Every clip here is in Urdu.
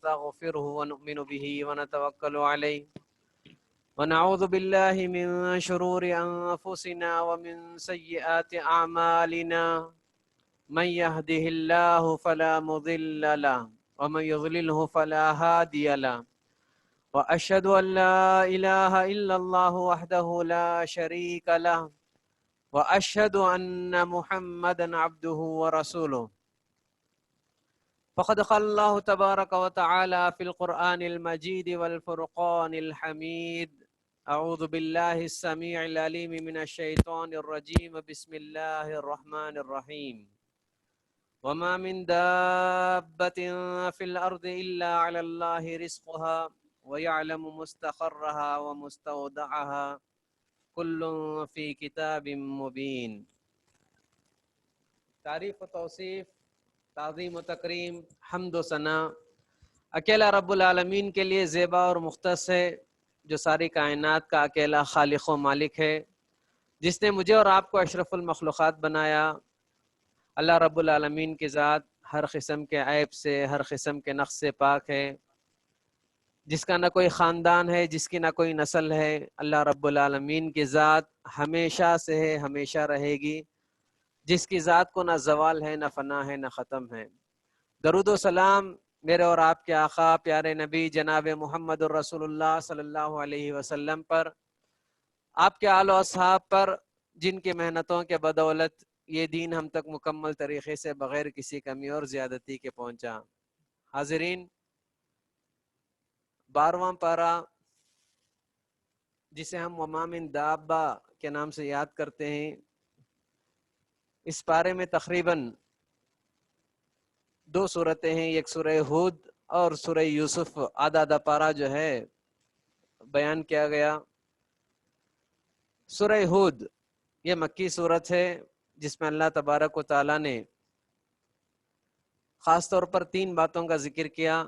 ونستغفره ونؤمن به ونتوكل عليه ونعوذ بالله من شرور أنفسنا ومن سيئات أعمالنا من يهده الله فلا مضل له ومن يضلله فلا هادي له وأشهد أن لا إله إلا الله وحده لا شريك له وأشهد أن محمدا عبده ورسوله فقد قال الله تبارك وتعالى في القرآن المجيد والفرقان الحميد أعوذ بالله السميع العليم من الشيطان الرجيم بسم الله الرحمن الرحيم وما من دابة في الأرض إلا على الله رزقها ويعلم مستقرها ومستودعها كل في كتاب مبين. تعریف و توصیف، تعظیم و تکریم، حمد و ثنا اکیلا رب العالمین کے لیے زیبا اور مختص ہے، جو ساری کائنات کا اکیلا خالق و مالک ہے، جس نے مجھے اور آپ کو اشرف المخلوقات بنایا۔ اللہ رب العالمین کی ذات ہر قسم کے عیب سے، ہر قسم کے نقص سے پاک ہے، جس کا نہ کوئی خاندان ہے، جس کی نہ کوئی نسل ہے۔ اللہ رب العالمین کی ذات ہمیشہ سے ہے، ہمیشہ رہے گی، جس کی ذات کو نہ زوال ہے، نہ فنا ہے، نہ ختم ہے۔ درود و سلام میرے اور آپ کے آقا پیارے نبی جناب محمد الرسول اللہ صلی اللہ علیہ وسلم پر، آپ کے آل و اصحاب پر، جن کی محنتوں کے بدولت یہ دین ہم تک مکمل طریقے سے بغیر کسی کمی اور زیادتی کے پہنچا۔ حاضرین، 12واں پارہ جسے ہم وما من دابہ کے نام سے یاد کرتے ہیں، اس پارے میں تقریباً 2 صورتیں ہیں، ایک سورہ ہود اور سورہ یوسف آدھا آدھا پارہ جو ہے بیان کیا گیا۔ سورہ ہود یہ مکی صورت ہے، جس میں اللہ تبارک و تعالیٰ نے خاص طور پر 3 باتوں کا ذکر کیا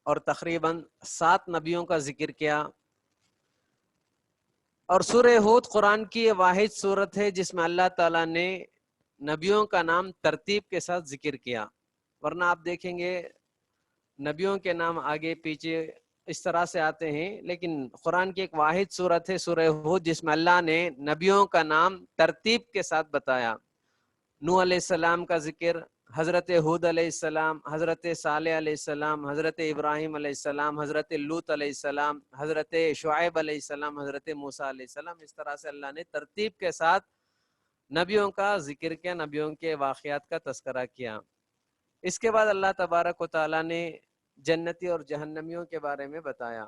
اور تقریباً 7 نبیوں کا ذکر کیا۔ اور سورہ ہود قرآن کی یہ واحد صورت ہے جس میں اللہ تعالیٰ نے نبیوں کا نام ترتیب کے ساتھ ذکر کیا، ورنہ آپ دیکھیں گے نبیوں کے نام آگے پیچھے اس طرح سے آتے ہیں، لیکن قرآن کی ایک واحد صورت ہے سورہ ہود جس میں اللہ نے نبیوں کا نام ترتیب کے ساتھ بتایا۔ نوح علیہ السلام کا ذکر، حضرت ہود علیہ السلام، حضرت صالح علیہ السلام، حضرت ابراہیم علیہ السلام، حضرت لوط علیہ السلام، حضرت شعیب علیہ السلام، حضرت موسیٰ علیہ السلام۔ اس طرح سے اللہ نے ترتیب کے ساتھ نبیوں کا ذکر کیا، نبیوں کے واقعات کا تذکرہ کیا۔ اس کے بعد اللہ تبارک و تعالیٰ نے جنتی اور جہنمیوں کے بارے میں بتایا۔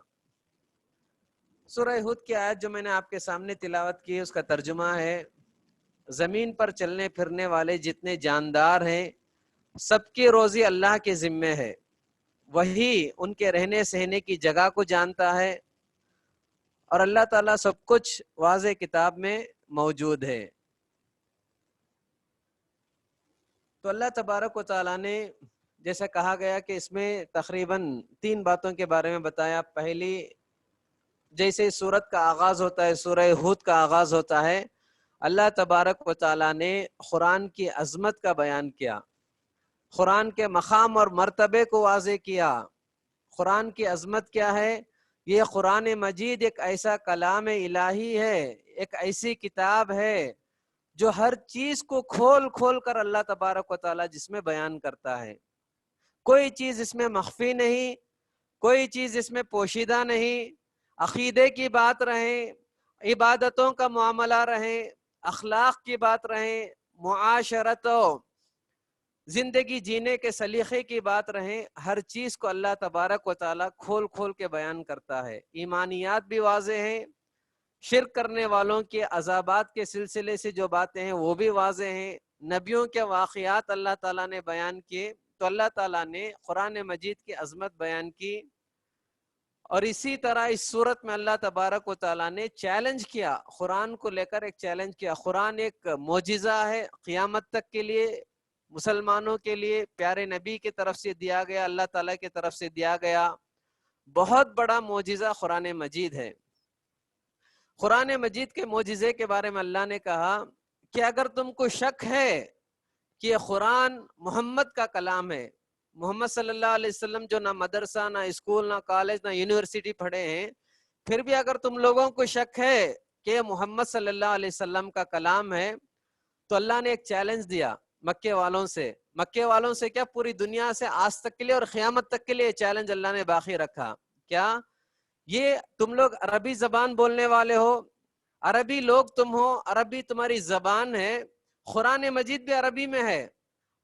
سورہ ہود کی آیت جو میں نے آپ کے سامنے تلاوت کی، اس کا ترجمہ ہے: زمین پر چلنے پھرنے والے جتنے جاندار ہیں، سب کی روزی اللہ کے ذمے ہے، وہی ان کے رہنے سہنے کی جگہ کو جانتا ہے، اور اللہ تعالیٰ سب کچھ واضح کتاب میں موجود ہے۔ تو اللہ تبارک و تعالیٰ نے جیسا کہا گیا کہ اس میں تقریباً 3 باتوں کے بارے میں بتایا۔ پہلی، جیسے سورت کا آغاز ہوتا ہے، سورہ ہود کا آغاز ہوتا ہے، اللہ تبارک و تعالیٰ نے قرآن کی عظمت کا بیان کیا، قرآن کے مقام اور مرتبے کو واضح کیا۔ قرآن کی عظمت کیا ہے؟ یہ قرآن مجید ایک ایسا کلام الہی ہے، ایک ایسی کتاب ہے جو ہر چیز کو کھول کھول کر اللہ تبارک و تعالیٰ جس میں بیان کرتا ہے۔ کوئی چیز اس میں مخفی نہیں، کوئی چیز اس میں پوشیدہ نہیں۔ عقیدے کی بات رہے، عبادتوں کا معاملہ رہے، اخلاق کی بات رہے، معاشرت و زندگی جینے کے سلیقے کی بات رہے، ہر چیز کو اللہ تبارک و تعالیٰ کھول کھول کے بیان کرتا ہے۔ ایمانیات بھی واضح ہیں، شرک کرنے والوں کے عذابات کے سلسلے سے جو باتیں ہیں وہ بھی واضح ہیں، نبیوں کے واقعات اللہ تعالیٰ نے بیان کیے۔ تو اللہ تعالیٰ نے قرآن مجید کی عظمت بیان کی، اور اسی طرح اس صورت میں اللہ تبارک و تعالیٰ نے چیلنج کیا، قرآن کو لے کر ایک چیلنج کیا۔ قرآن ایک معجزہ ہے قیامت تک کے لیے، مسلمانوں کے لیے، پیارے نبی کی طرف سے دیا گیا، اللہ تعالیٰ کی طرف سے دیا گیا بہت بڑا معجزہ قرآن مجید ہے۔ قرآن مجید کے معجزے کے بارے میں اللہ نے کہا کہ اگر تم کو شک ہے کہ یہ قرآن محمد کا کلام ہے، محمد صلی اللہ علیہ وسلم جو نہ مدرسہ نہ اسکول نہ کالج نہ یونیورسٹی پڑھے ہیں، پھر بھی اگر تم لوگوں کو شک ہے کہ محمد صلی اللہ علیہ وسلم کا کلام ہے، تو اللہ نے ایک چیلنج دیا مکے والوں سے. مکے والوں سے کیا، پوری دنیا سے آج تک کے لیے اور قیامت تک کے لیے چیلنج اللہ نے باقی رکھا. کیا؟ یہ تم لوگ عربی زبان بولنے والے ہو، عربی لوگ تم ہو، عربی تمہاری زبان ہے، قرآن مجید بھی عربی میں ہے.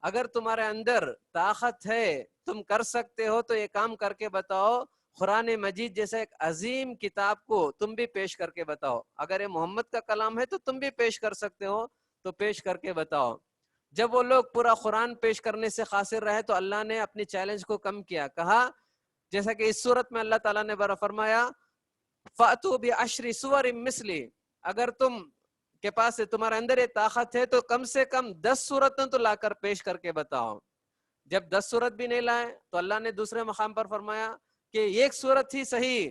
اگر تمہارے اندر طاقت ہے، تم کر سکتے ہو، تو یہ کام کر کے بتاؤ. قرآن مجید جیسا ایک عظیم کتاب کو تم بھی پیش کر کے بتاؤ. اگر یہ محمد کا کلام ہے تو تم بھی پیش کر سکتے ہو، تو پیش کر کے بتاؤ. جب وہ لوگ پورا قرآن پیش کرنے سے قاصر رہے تو اللہ نے اپنی چیلنج کو کم کیا. کہا جیسا کہ اس صورت میں اللہ تعالیٰ نے فرمایا فَأْتُوا بِعَشْرِ سُوَرٍ مِثْلِي، اگر تم کے پاس تمہارے اندر یہ طاقت ہے تو کم سے کم 10 صورتیں تو لا کر پیش کر کے بتاؤ. جب 10 صورت بھی نہیں لائے تو اللہ نے دوسرے مقام پر فرمایا کہ ایک صورت ہی صحیح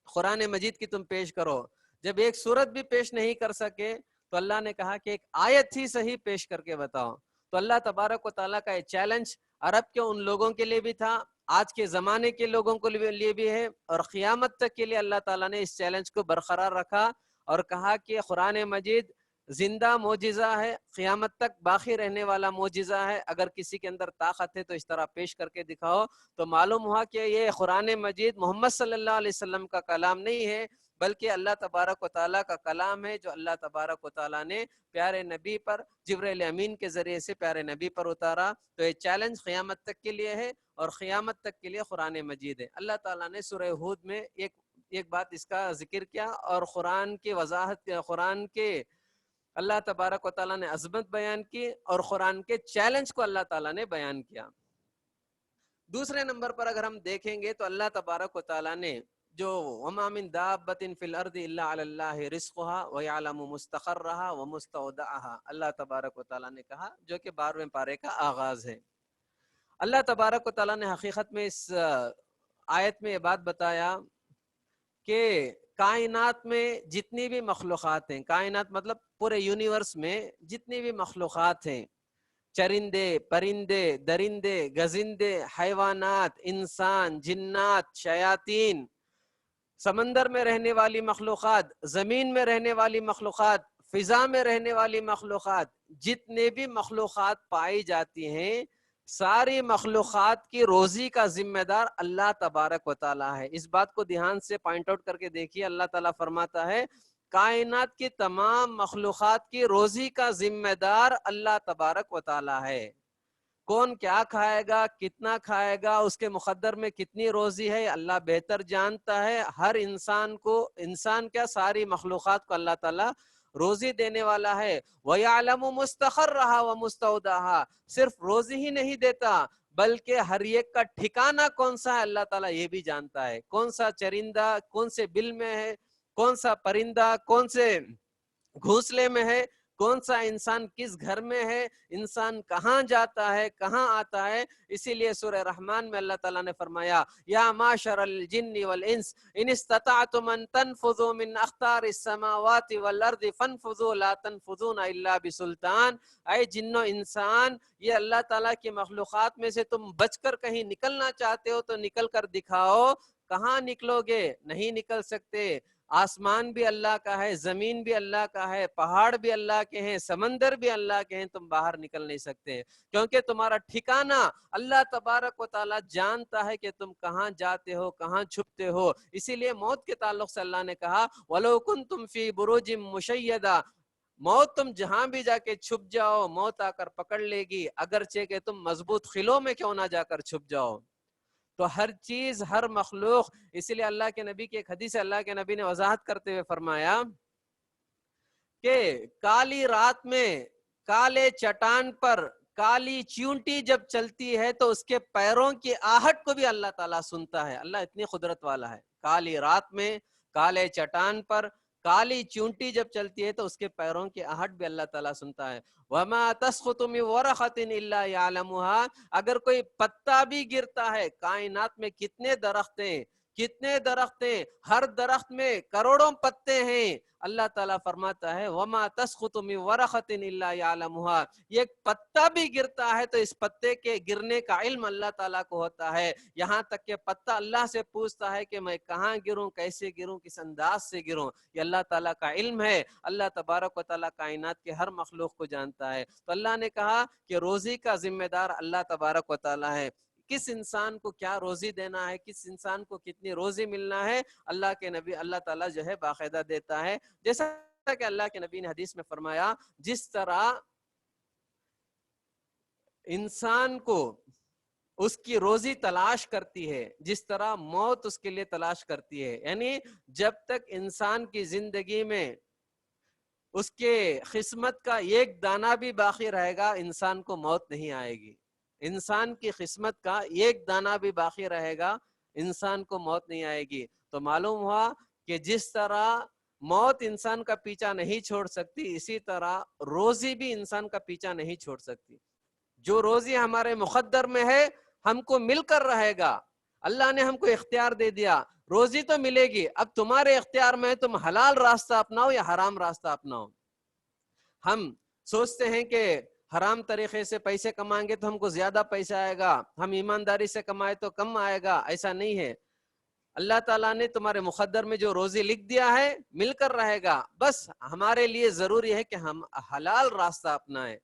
قرآن مجید کی تم پیش کرو. جب ایک صورت بھی پیش نہیں کر سکے تو اللہ نے کہا کہ ایک آیت ہی صحیح پیش کر کے بتاؤ. تو اللہ تبارک و تعالیٰ کا یہ چیلنج عرب کے ان لوگوں کے لیے بھی تھا، آج کے زمانے کے لوگوں کے لیے بھی ہے، اور قیامت تک کے لیے اللہ تعالیٰ نے اس چیلنج کو برقرار رکھا اور کہا کہ قرآن مجید زندہ معجزہ ہے، قیامت تک باقی رہنے والا معجزہ ہے. اگر کسی کے اندر طاقت ہے تو اس طرح پیش کر کے دکھاؤ. تو معلوم ہوا کہ یہ قرآن مجید محمد صلی اللہ علیہ وسلم کا کلام نہیں ہے، بلکہ اللہ تبارک و تعالیٰ کا کلام ہے، جو اللہ تبارک و تعالیٰ نے پیارے نبی پر جبرائیل امین کے ذریعے سے پیارے نبی پر اتارا. تو یہ چیلنج قیامت تک کے لیے ہے اور قیامت تک کے لیے قرآن مجید ہے. اللہ تعالیٰ نے سورہ ہود میں ایک بات اس کا ذکر کیا، اور قرآن کی وضاحت، قرآن کے اللہ تبارک و تعالیٰ نے عظمت بیان کی اور قرآن کے چیلنج کو اللہ تعالیٰ نے بیان کیا. دوسرے نمبر پر اگر ہم دیکھیں گے تو اللہ تبارک و تعالیٰ نے جو وما من دابۃ فی الارض الا علی اللہ رزقها ویعلم مستقرها ومستودعها، اللہ تبارک و تعالیٰ نے کہا، جو کہ 12ویں پارے کا آغاز ہے. اللہ تبارک و تعالیٰ نے حقیقت میں اس آیت میں یہ بات بتایا کہ کائنات میں جتنی بھی مخلوقات ہیں، کائنات مطلب پورے یونیورس میں جتنی بھی مخلوقات ہیں، چرندے، پرندے، درندے، گزندے، حیوانات، انسان، جنات، شیاطین، سمندر میں رہنے والی مخلوقات، زمین میں رہنے والی مخلوقات، فضا میں رہنے والی مخلوقات، جتنے بھی مخلوقات پائی جاتی ہیں، ساری مخلوقات کی روزی کا ذمہ دار اللہ تبارک و تعالیٰ ہے. اس بات کو دھیان سے پوائنٹ آؤٹ کر کے دیکھیے. اللہ تعالیٰ فرماتا ہے کائنات کی تمام مخلوقات کی روزی کا ذمہ دار اللہ تبارک و تعالیٰ ہے. کون کیا کھائے گا، کتنا کھائے گا، اس کے مقدر میں کتنی روزی ہے، اللہ بہتر جانتا ہے. ہر انسان کو، انسان کیا ساری مخلوقات کو اللہ تعالیٰ روزی دینے والا ہے. وَيَعْلَمُ مُسْتَقَرَّهَا وَمُسْتَوْدَعَهَا، صرف روزی ہی نہیں دیتا بلکہ ہر ایک کا ٹھکانہ کون سا ہے اللہ تعالیٰ یہ بھی جانتا ہے. کون سا چرندہ کون سے بل میں ہے، کون سا پرندہ کون سے گھونسلے میں ہے، کون سا انسان کس گھر میں ہے، انسان کہاں جاتا ہے، کہاں آتا ہے. اسی لیے سورہ رحمان میں اللہ تعالیٰ نے فرمایا یا معشر الجن والانس ان استطعتم ان تنفذوا من اقطار السماوات والارض فانفذوا لا تنفذون الا بسلطان. اے جن و انسان، یہ اللہ تعالیٰ کی مخلوقات میں سے تم بچ کر کہیں نکلنا چاہتے ہو تو نکل کر دکھاؤ. کہاں نکلو گے؟ نہیں نکل سکتے. آسمان بھی اللہ کا ہے، زمین بھی اللہ کا ہے، پہاڑ بھی اللہ کے ہیں، سمندر بھی اللہ کے ہیں، تم باہر نکل نہیں سکتے کیونکہ تمہارا ٹھکانہ اللہ تبارک و تعالیٰ جانتا ہے کہ تم کہاں جاتے ہو، کہاں چھپتے ہو. اسی لیے موت کے تعلق سے اللہ نے کہا وَلَوْ كُنْتُمْ فِي بُرُوجٍ مُشَيَّدَةٍ، موت تم جہاں بھی جا کے چھپ جاؤ موت آ کر پکڑ لے گی، اگرچہ کہ تم مضبوط قلعوں میں کیوں نہ جا کر چھپ جاؤ. تو ہر چیز، ہر مخلوق، اسی لیے اللہ کے نبی کی ایک حدیث ہے، اللہ کے نبی نے وضاحت کرتے ہوئے فرمایا کہ کالی رات میں کالے چٹان پر کالی چیونٹی جب چلتی ہے تو اس کے پیروں کی آہٹ کو بھی اللہ تعالیٰ سنتا ہے. اللہ اتنی قدرت والا ہے. کالی رات میں کالے چٹان پر کالی چونٹی جب چلتی ہے تو اس کے پیروں کی آہٹ بھی اللہ تعالیٰ سنتا ہے. وَمَا تَسْقُطُ مِن وَرَقَةٍ إِلَّا يَعْلَمُهَا، اگر کوئی پتا بھی گرتا ہے، کائنات میں کتنے درخت ہیں، کتنے درخت ہیں، ہر درخت میں کروڑوں پتے ہیں. اللہ تعالیٰ فرماتا ہے وَمَا تَسْقُطُ مِن وَرَقَةٍ إِلَّا يَعْلَمُهَا. یہ ایک پتا بھی گرتا ہے تو اس پتے کے گرنے کا علم اللہ تعالیٰ کو ہوتا ہے. یہاں تک کہ پتا اللہ سے پوچھتا ہے کہ میں کہاں گروں، کیسے گروں، کس انداز سے گروں. یہ اللہ تعالیٰ کا علم ہے. اللہ تبارک و تعالیٰ کائنات کے ہر مخلوق کو جانتا ہے. تو اللہ نے کہا کہ روزی کا ذمہ دار اللہ تبارک و تعالیٰ ہے. کس انسان کو کیا روزی دینا ہے، کس انسان کو کتنی روزی ملنا ہے، اللہ کے نبی اللہ تعالیٰ جو ہے باقاعدہ دیتا ہے. جیسا کہ اللہ کے نبی نے حدیث میں فرمایا جس طرح انسان کو اس کی روزی تلاش کرتی ہے، جس طرح موت اس کے لیے تلاش کرتی ہے، یعنی جب تک انسان کی زندگی میں اس کے قسمت کا ایک دانہ بھی باقی رہے گا انسان کو موت نہیں آئے گی. انسان کی قسمت کا ایک دانہ بھی باقی رہے گا انسان کو موت نہیں آئے گی. تو معلوم ہوا کہ جس طرح موت انسان کا پیچھا نہیں چھوڑ سکتی، اسی طرح روزی بھی انسان کا پیچھا نہیں چھوڑ سکتی. جو روزی ہمارے مقدر میں ہے ہم کو مل کر رہے گا. اللہ نے ہم کو اختیار دے دیا، روزی تو ملے گی. اب تمہارے اختیار میں تم حلال راستہ اپناؤ یا حرام راستہ اپناؤ. ہم سوچتے ہیں کہ حرام طریقے سے پیسے کمائیں گے تو ہم کو زیادہ پیسہ آئے گا، ہم ایمانداری سے کمائے تو کم آئے گا. ایسا نہیں ہے. اللہ تعالیٰ نے تمہارے مقدر میں جو روزی لکھ دیا ہے مل کر رہے گا. بس ہمارے لیے ضروری ہے کہ ہم حلال راستہ اپنائیں.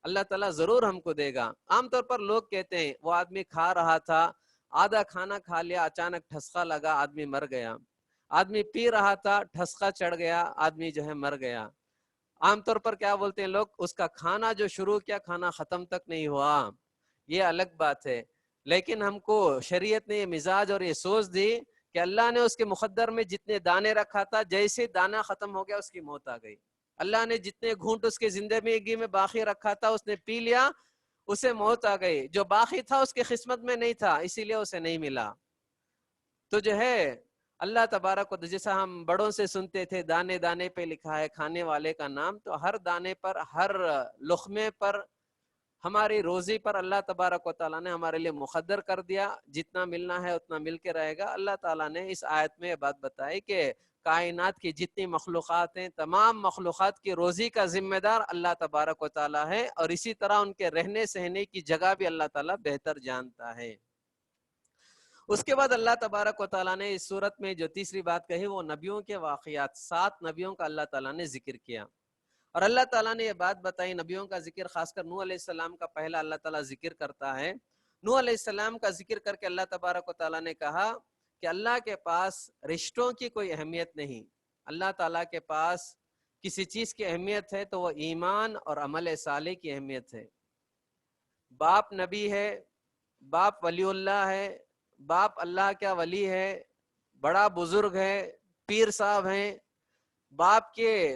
اللہ تعالیٰ ضرور ہم کو دے گا. عام طور پر لوگ کہتے ہیں وہ آدمی کھا رہا تھا، آدھا کھانا کھا لیا، اچانک ٹھسکا لگا، آدمی مر گیا. آدمی پی رہا تھا، ٹھسکا چڑھ گیا، آدمی جو ہے مر گیا. عام طور پر کیا بولتے ہیں لوگ، اس کا کھانا جو شروع کیا کھانا ختم تک نہیں ہوا. یہ الگ بات ہے. لیکن ہم کو شریعت نے یہ مزاج اور یہ سوچ دی کہ اللہ نے اس کے مقدر میں جتنے دانے رکھا تھا، جیسے دانہ ختم ہو گیا اس کی موت آ گئی. اللہ نے جتنے گھونٹ اس کے زندگی میں باقی رکھا تھا اس نے پی لیا، اسے موت آ گئی. جو باقی تھا اس کی قسمت میں نہیں تھا، اسی لیے اسے نہیں ملا. تو جو ہے اللہ تبارک و جیسا ہم بڑوں سے سنتے تھے دانے دانے پہ لکھا ہے کھانے والے کا نام، تو ہر دانے پر، ہر لقمے پر، ہماری روزی پر اللہ تبارک و تعالیٰ نے ہمارے لیے مقدر کر دیا. جتنا ملنا ہے اتنا مل کے رہے گا. اللہ تعالیٰ نے اس آیت میں یہ بات بتائی کہ کائنات کی جتنی مخلوقات ہیں تمام مخلوقات کی روزی کا ذمہ دار اللہ تبارک و تعالیٰ ہے، اور اسی طرح ان کے رہنے سہنے کی جگہ بھی اللہ تعالیٰ بہتر جانتا ہے. اس کے بعد اللہ تبارک و تعالیٰ نے اس صورت میں جو تیسری بات کہی وہ نبیوں کے واقعات، 7 نبیوں کا اللہ تعالیٰ نے ذکر کیا. اور اللہ تعالیٰ نے یہ بات بتائی نبیوں کا ذکر، خاص کر نوح علیہ السلام کا پہلا اللہ تعالیٰ ذکر کرتا ہے. نوح علیہ السلام کا ذکر کر کے اللہ تبارک و تعالیٰ نے کہا کہ اللہ کے پاس رشتوں کی کوئی اہمیت نہیں. اللہ تعالیٰ کے پاس کسی چیز کی اہمیت ہے تو وہ ایمان اور عمل صالح کی اہمیت ہے. باپ نبی ہے، باپ ولی اللہ ہے، باپ اللہ کا ولی ہے، بڑا بزرگ ہے، پیر صاحب ہیں، باپ کے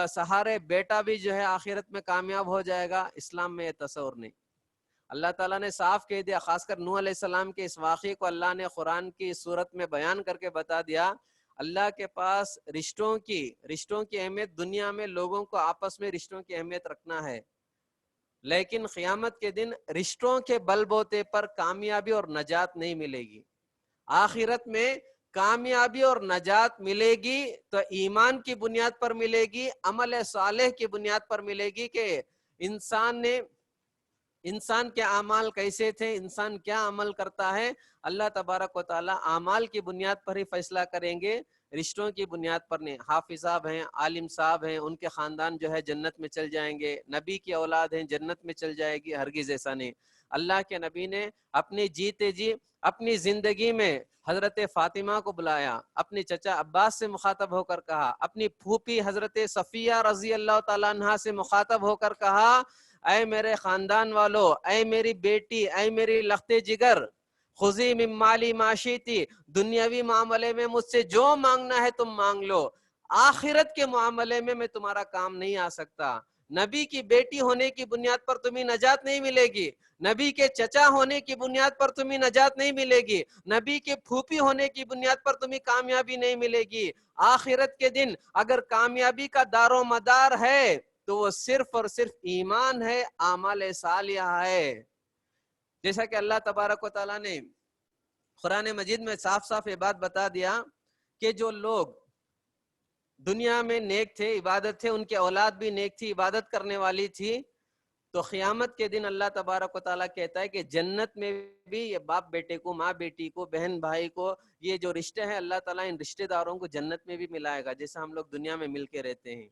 سہارے بیٹا بھی جو ہے آخرت میں کامیاب ہو جائے گا، اسلام میں یہ تصور نہیں. اللہ تعالیٰ نے صاف کہہ دیا. خاص کر نوح علیہ السلام کے اس واقعے کو اللہ نے قرآن کی صورت میں بیان کر کے بتا دیا. اللہ کے پاس رشتوں کی اہمیت، دنیا میں لوگوں کو آپس میں رشتوں کی اہمیت رکھنا ہے، لیکن قیامت کے دن رشتوں کے بل بوتے پر کامیابی اور نجات نہیں ملے گی. آخرت میں کامیابی اور نجات ملے گی تو ایمان کی بنیاد پر ملے گی، عمل صالح کی بنیاد پر ملے گی کہ انسان کے اعمال کیسے تھے، انسان کیا عمل کرتا ہے. اللہ تبارک و تعالیٰ اعمال کی بنیاد پر ہی فیصلہ کریں گے، رشتوں کی بنیاد پر نہیں. حافظ صاحب ہیں، عالم صاحب ہیں، ان کے خاندان جو ہے جنت میں چل جائیں گے. نبی کی اولاد ہیں، جنت میں چل جائے گی، ہرگز ایسا نہیں. اللہ کے نبی نے اپنی جیتے جی اپنی زندگی میں حضرت فاطمہ کو بلایا، اپنے چچا عباس سے مخاطب ہو کر کہا، اپنی پھوپھی حضرت صفیہ رضی اللہ تعالیٰ عنہا سے مخاطب ہو کر کہا اے میرے خاندان والو، اے میری بیٹی، اے میری لخت جگر، خذی من مالی ما شئتی، دنیاوی معاملے میں مجھ سے جو مانگنا ہے تم مانگ لو، آخرت کے معاملے میں تمہارا کام نہیں آ سکتا. نبی کی بیٹی ہونے کی بنیاد پر تمہیں نجات نہیں ملے گی، نبی کے چچا ہونے کی بنیاد پر تمہیں نجات نہیں ملے گی، نبی کے پھوپھی ہونے کی بنیاد پر تمہیں کامیابی نہیں ملے گی. آخرت کے دن اگر کامیابی کا دار و مدار ہے تو وہ صرف اور صرف ایمان ہے، اعمال صالحہ ہے. جیسا کہ اللہ تبارک و تعالیٰ نے قرآن مجید میں صاف صاف یہ بات بتا دیا کہ جو لوگ دنیا میں نیک تھے، عبادت تھے، ان کی اولاد بھی نیک تھی، عبادت کرنے والی تھی، تو قیامت کے دن اللہ تبارک و تعالیٰ کہتا ہے کہ جنت میں بھی یہ باپ بیٹے کو، ماں بیٹی کو، بہن بھائی کو، یہ جو رشتے ہیں اللہ تعالیٰ ان رشتے داروں کو جنت میں بھی ملائے گا، جیسا ہم لوگ دنیا میں مل کے رہتے ہیں،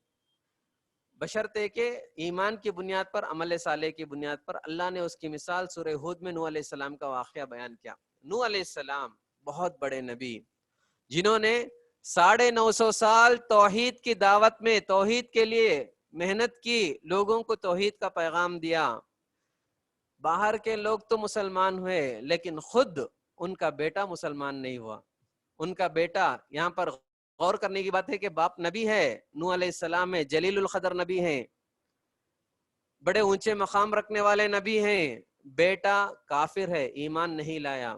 بشرطے کہ ایمان کی بنیاد پر، عمل صالح کی بنیاد پر۔ اللہ نے اس کی مثال سورہ ہود میں نوح علیہ السلام کا واقعہ بیان کیا۔ نوح علیہ السلام بہت بڑے نبی، جنہوں نے 950 سال توحید کی دعوت میں، توحید کے لیے محنت کی، لوگوں کو توحید کا پیغام دیا۔ باہر کے لوگ تو مسلمان ہوئے لیکن خود ان کا بیٹا مسلمان نہیں ہوا۔ ان کا بیٹا، یہاں پر غور کرنے کی بات ہے کہ باپ نبی ہے، نوح علیہ السلام میں جلیل القدر نبی ہیں، بڑے اونچے مقام رکھنے والے نبی ہیں، بیٹا کافر ہے، ایمان نہیں لایا۔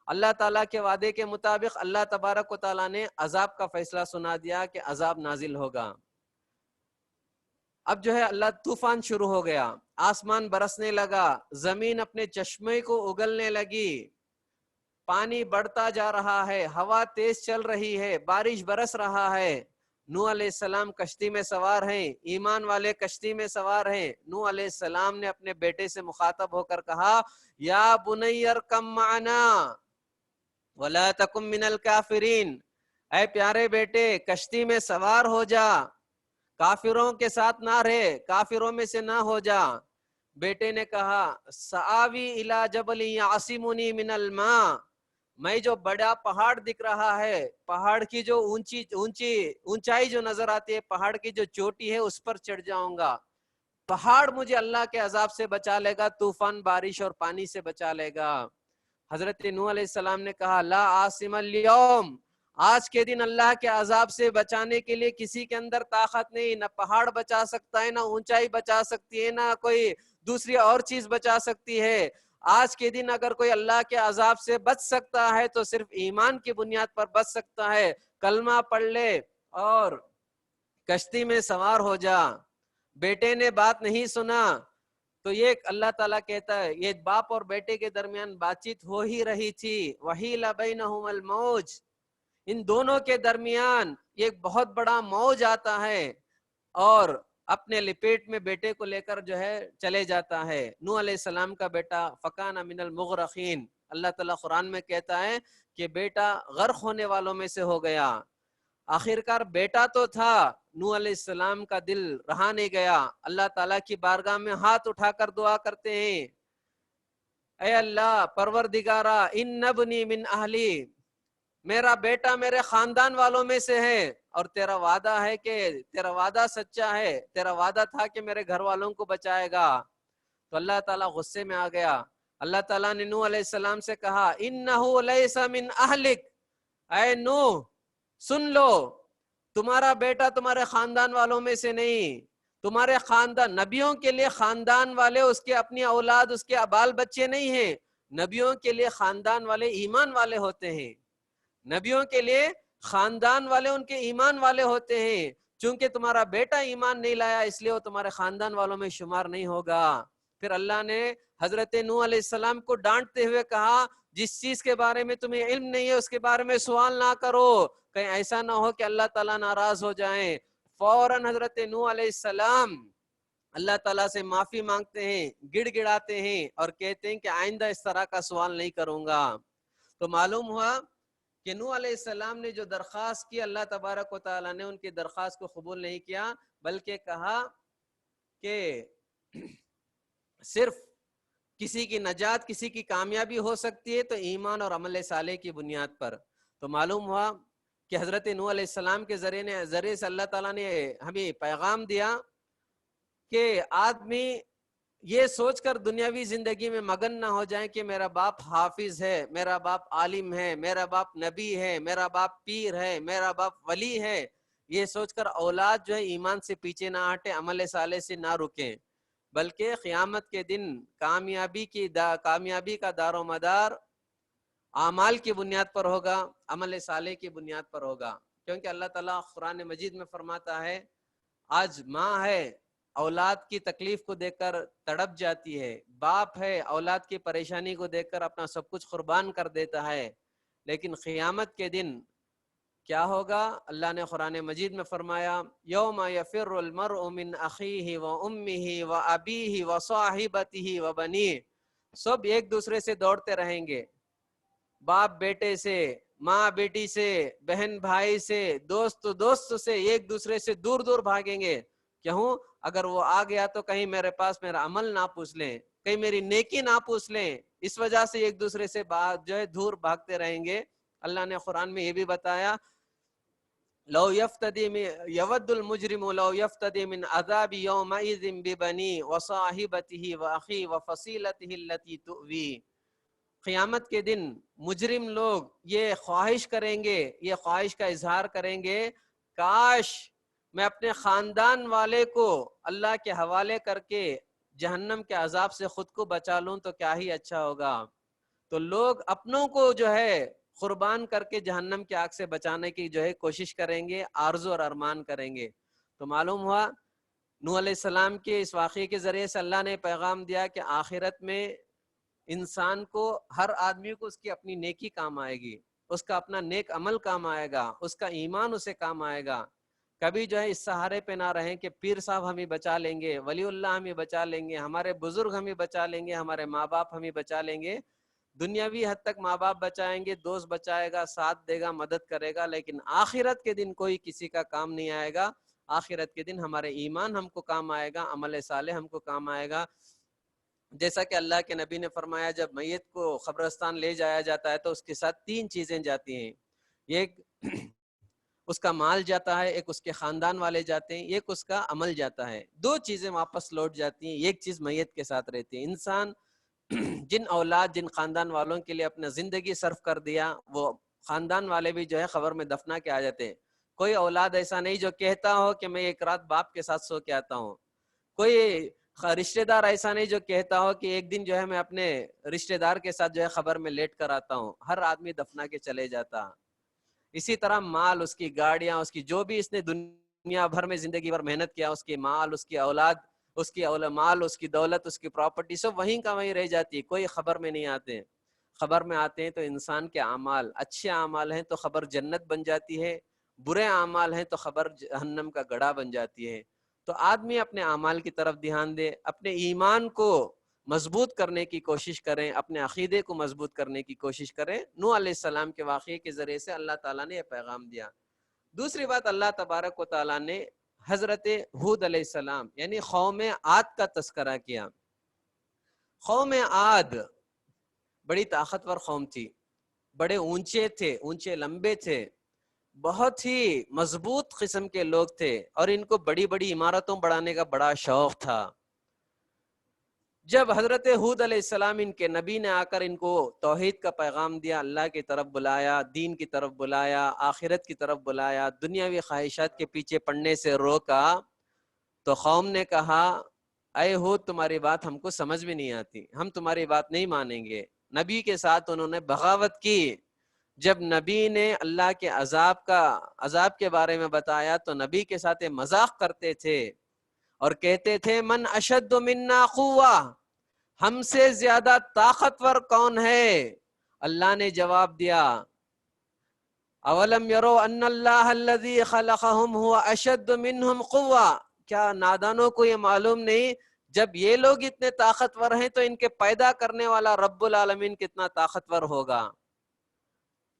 اللہ تعالیٰ کے وعدے کے مطابق اللہ تبارک و تعالیٰ نے عذاب کا فیصلہ سنا دیا کہ عذاب نازل ہوگا۔ اب جو ہے اللہ طوفان شروع ہو گیا، آسمان برسنے لگا، زمین اپنے چشمے کو اگلنے لگی، پانی بڑھتا جا رہا ہے، ہوا تیز چل رہی ہے، بارش برس رہا ہے۔ نوح علیہ السلام کشتی میں سوار ہیں، ایمان والے کشتی میں سوار ہیں۔ نوح علیہ السلام نے اپنے بیٹے سے مخاطب ہو کر کہا، یا بنی ارکم معنا وَلَا تَكُن مِّنَ الْكَافِرِينَ، اے پیارے بیٹے کشتی میں سوار ہو جا، کافروں کے ساتھ نہ رہے، کافروں میں سے نہ ہو جا۔ بیٹے نے کہا سآوی الی جبل یعصمنی من الماء، میں جو بڑا پہاڑ دکھ رہا ہے، پہاڑ کی جو اونچائی جو نظر آتی ہے، پہاڑ کی جو چوٹی ہے اس پر چڑھ جاؤں گا، پہاڑ مجھے اللہ کے عذاب سے بچا لے گا، طوفان بارش اور پانی سے بچا لے گا۔ حضرت نوح علیہ السلام نے کہا لا عاصم اليوم، آج کے دن اللہ کے عذاب سے بچانے کے لیے کسی کے اندر طاقت نہیں، نہ پہاڑ بچا سکتا ہے، نہ اونچائی بچا سکتی ہے، نہ کوئی دوسری اور چیز بچا سکتی ہے۔ آج کے دن اگر کوئی اللہ کے عذاب سے بچ سکتا ہے تو صرف ایمان کی بنیاد پر بچ سکتا ہے، کلمہ پڑھ لے اور کشتی میں سوار ہو جا۔ بیٹے نے بات نہیں سنا تو یہ اللہ تعالیٰ کہتا ہے، یہ باپ اور بیٹے کے درمیان بات چیت ہو ہی رہی تھی، وَحِيلَ بَيْنَهُمَ الْمَوْجِ، ان دونوں کے درمیان ایک بہت بڑا موج آتا ہے اور اپنے لپیٹ میں بیٹے کو لے کر جو ہے چلے جاتا ہے۔ نوح علیہ السلام کا بیٹا فَكَانَ مِنَ الْمُغْرَقِينَ، اللہ تعالیٰ قرآن میں کہتا ہے کہ بیٹا غرق ہونے والوں میں سے ہو گیا۔ آخرکار بیٹا تو تھا، نوح علیہ السلام کا دل رہا نہیں گیا، اللہ تعالیٰ کی بارگاہ میں ہاتھ اٹھا کر دعا کرتے ہیں، اے اللہ پروردگارا ان ابنی من اہلی، میرا بیٹا میرے خاندان والوں میں سے ہے، اور تیرا وعدہ ہے کہ تیرا وعدہ سچا ہے، تیرا وعدہ تھا کہ میرے گھر والوں کو بچائے گا۔ تو اللہ تعالیٰ غصے میں آ گیا، اللہ تعالیٰ نے نوح علیہ السلام سے کہا انہو لیس من اہلک، اے نوح سن لو، تمہارا بیٹا تمہارے خاندان والوں میں سے نہیں، تمہارے خاندان، نبیوں کے لیے خاندان والے اس کے اپنی اولاد، اس کے بال بچے نہیں ہیں، نبیوں کے لیے خاندان والے ایمان والے ہوتے ہیں، نبیوں کے لیے خاندان والے ان کے ایمان والے ہوتے ہیں، چونکہ تمہارا بیٹا ایمان نہیں لایا اس لیے وہ تمہارے خاندان والوں میں شمار نہیں ہوگا۔ پھر اللہ نے حضرت نوح علیہ السلام کو ڈانٹتے ہوئے کہا جس چیز کے بارے میں تمہیں علم نہیں ہے اس کے بارے میں سوال نہ کرو، کہیں ایسا نہ ہو کہ اللہ تعالیٰ ناراض ہو جائیں۔ فوراً حضرت نوح علیہ السلام اللہ تعالیٰ سے معافی مانگتے ہیں، گڑ گڑاتے ہیں اور کہتے ہیں کہ آئندہ اس طرح کا سوال نہیں کروں گا۔ تو معلوم ہوا کہ نوح علیہ السلام نے جو درخواست کی، اللہ تبارک و تعالیٰ نے ان کی درخواست کو قبول نہیں کیا، بلکہ کہا کہ صرف کسی کی نجات، کسی کی کامیابی ہو سکتی ہے تو ایمان اور عمل صالح کی بنیاد پر۔ تو معلوم ہوا کہ حضرت نوح علیہ السلام کے ذریعے سے اللہ تعالیٰ نے ہمیں پیغام دیا کہ آدمی یہ سوچ کر دنیاوی زندگی میں مگن نہ ہو جائیں کہ میرا باپ حافظ ہے، میرا باپ عالم ہے، میرا باپ نبی ہے، میرا باپ پیر ہے، میرا باپ ولی ہے، یہ سوچ کر اولاد جو ہے ایمان سے پیچھے نہ ہٹے، عمل صالح سے نہ رکیں، بلکہ قیامت کے دن کامیابی کا دار و مدار اعمال کی بنیاد پر ہوگا، عمل صالح کی بنیاد پر ہوگا، کیونکہ اللہ تعالیٰ قرآن مجید میں فرماتا ہے آج ماں ہے اولاد کی تکلیف کو دیکھ کر تڑپ جاتی ہے، باپ ہے اولاد کی پریشانی کو دیکھ کر اپنا سب کچھ قربان کر دیتا ہے، لیکن قیامت کے دن کیا ہوگا؟ اللہ نے قرآن مجید میں فرمایا یوم یفر المرء من اخیہ و امہ و ابیہ و صاحبتہ و بنیہ، سب ایک دوسرے سے دوڑتے رہیں گے، باپ بیٹے سے، ماں بیٹی سے، بہن بھائی سے، دوست سے، ایک دوسرے سے دور دور بھاگیں گے. کیوں؟ اگر وہ آ گیا تو کہیں میرے پاس میرا عمل نہ پوچھ لیں، کہیں میری نیکی نہ پوچھ لیں، اس وجہ سے ایک دوسرے سے جو ہے دور بھاگتے رہیں گے. اللہ نے قرآن میں یہ بھی بتایا لو یفتدی یود المجرم لو یفتدی من عذاب یومئذ ببنی وصاحبتہ واخی وفصیلتہ التی تؤوی. قیامت کے دن مجرم لوگ یہ خواہش کریں گے، یہ خواہش کا اظہار کریں گے، کاش میں اپنے خاندان والے کو اللہ کے حوالے کر کے جہنم کے عذاب سے خود کو بچا لوں تو کیا ہی اچھا ہوگا. تو لوگ اپنوں کو جو ہے قربان کر کے جہنم کی آگ سے بچانے کی جو ہے کوشش کریں گے، آرزو اور ارمان کریں گے. تو معلوم ہوا نوح علیہ السلام کے اس واقعے کے ذریعے سے اللہ نے پیغام دیا کہ آخرت میں انسان کو، ہر آدمی کو اس کی اپنی نیکی کام آئے گی، اس کا اپنا نیک عمل کام آئے گا، اس کا ایمان اسے کام آئے گا. کبھی جو ہے اس سہارے پہ نہ رہیں کہ پیر صاحب ہمیں بچا لیں گے، ولی اللہ ہمیں بچا لیں گے، ہمارے بزرگ ہمیں بچا لیں گے، ہمارے ماں باپ ہمیں بچا لیں گے. دنیاوی حد تک ماں باپ بچائیں گے، دوست بچائے گا، ساتھ دے گا، مدد کرے گا، لیکن آخرت کے دن کوئی کسی کا کام نہیں آئے گا. آخرت کے دن ہمارے ایمان ہم کو کام آئے گا، عمل صالح ہم کو کام آئے گا. جیسا کہ اللہ کے نبی نے فرمایا جب میت کو قبرستان لے جایا جاتا ہے تو اس کے ساتھ 3 چیزیں جاتی ہیں. ایک اس کا مال جاتا ہے، ایک اس کے خاندان والے جاتے ہیں، ایک اس کا عمل جاتا ہے. 2 چیزیں واپس لوٹ جاتی ہیں، ایک چیز میت کے ساتھ رہتی ہے. انسان جن اولاد، جن خاندان والوں کے لیے اپنا زندگی صرف کر دیا، وہ خاندان والے بھی جو ہے خبر میں دفنا کے آ جاتے ہیں. کوئی اولاد ایسا نہیں جو کہتا ہو کہ میں ایک رات باپ کے ساتھ سو کے آتا ہوں. کوئی رشتہ دار ایسا نہیں جو کہتا ہو کہ ایک دن جو ہے میں اپنے رشتہ دار کے ساتھ جو ہے خبر میں لیٹ کر آتا ہوں. ہر آدمی دفنا کے چلے جاتا. اسی طرح مال، اس کی گاڑیاں، اس کی جو بھی اس نے دنیا بھر میں زندگی بھر محنت کیا، اس کی مال، اس کی اولاد، اس کی مال، اس کی دولت، اس کی پراپرٹی سب وہیں کا وہیں رہ جاتی ہے، کوئی خبر میں نہیں آتے. خبر میں آتے ہیں تو انسان کے اعمال، اچھے اعمال ہیں تو خبر جنت بن جاتی ہے، برے اعمال ہیں تو خبر جہنم کا گڑھا بن جاتی ہے. تو آدمی اپنے اعمال کی طرف دھیان دے، اپنے ایمان کو مضبوط کرنے کی کوشش کریں، اپنے عقیدے کو مضبوط کرنے کی کوشش کریں. نوح علیہ السلام کے واقعے کے ذریعے سے اللہ تعالیٰ نے یہ پیغام دیا. دوسری بات، اللہ تبارک و تعالیٰ نے حضرت ہود علیہ السلام یعنی قوم عاد کا تذکرہ کیا. قوم عاد بڑی طاقتور قوم تھی، بڑے اونچے تھے، اونچے لمبے تھے، بہت ہی مضبوط قسم کے لوگ تھے، اور ان کو بڑی بڑی عمارتوں بڑھانے کا بڑا شوق تھا. جب حضرت ہود علیہ السلام ان کے نبی نے آ کر ان کو توحید کا پیغام دیا، اللہ کی طرف بلایا، دین کی طرف بلایا، آخرت کی طرف بلایا، دنیاوی خواہشات کے پیچھے پڑنے سے روکا، تو قوم نے کہا اے ہود تمہاری بات ہم کو سمجھ میں نہیں آتی، ہم تمہاری بات نہیں مانیں گے. نبی کے ساتھ انہوں نے بغاوت کی. جب نبی نے اللہ کے عذاب کے بارے میں بتایا تو نبی کے ساتھ مذاق کرتے تھے اور کہتے تھے من اشد منا قوہ، ہم سے زیادہ طاقتور کون ہے؟ اللہ نے جواب دیا اولم یرو ان اللہ الذی خلقہم هو اشد منہم قوہ، کیا نادانوں کو یہ معلوم نہیں جب یہ لوگ اتنے طاقتور ہیں تو ان کے پیدا کرنے والا رب العالمین کتنا طاقتور ہوگا.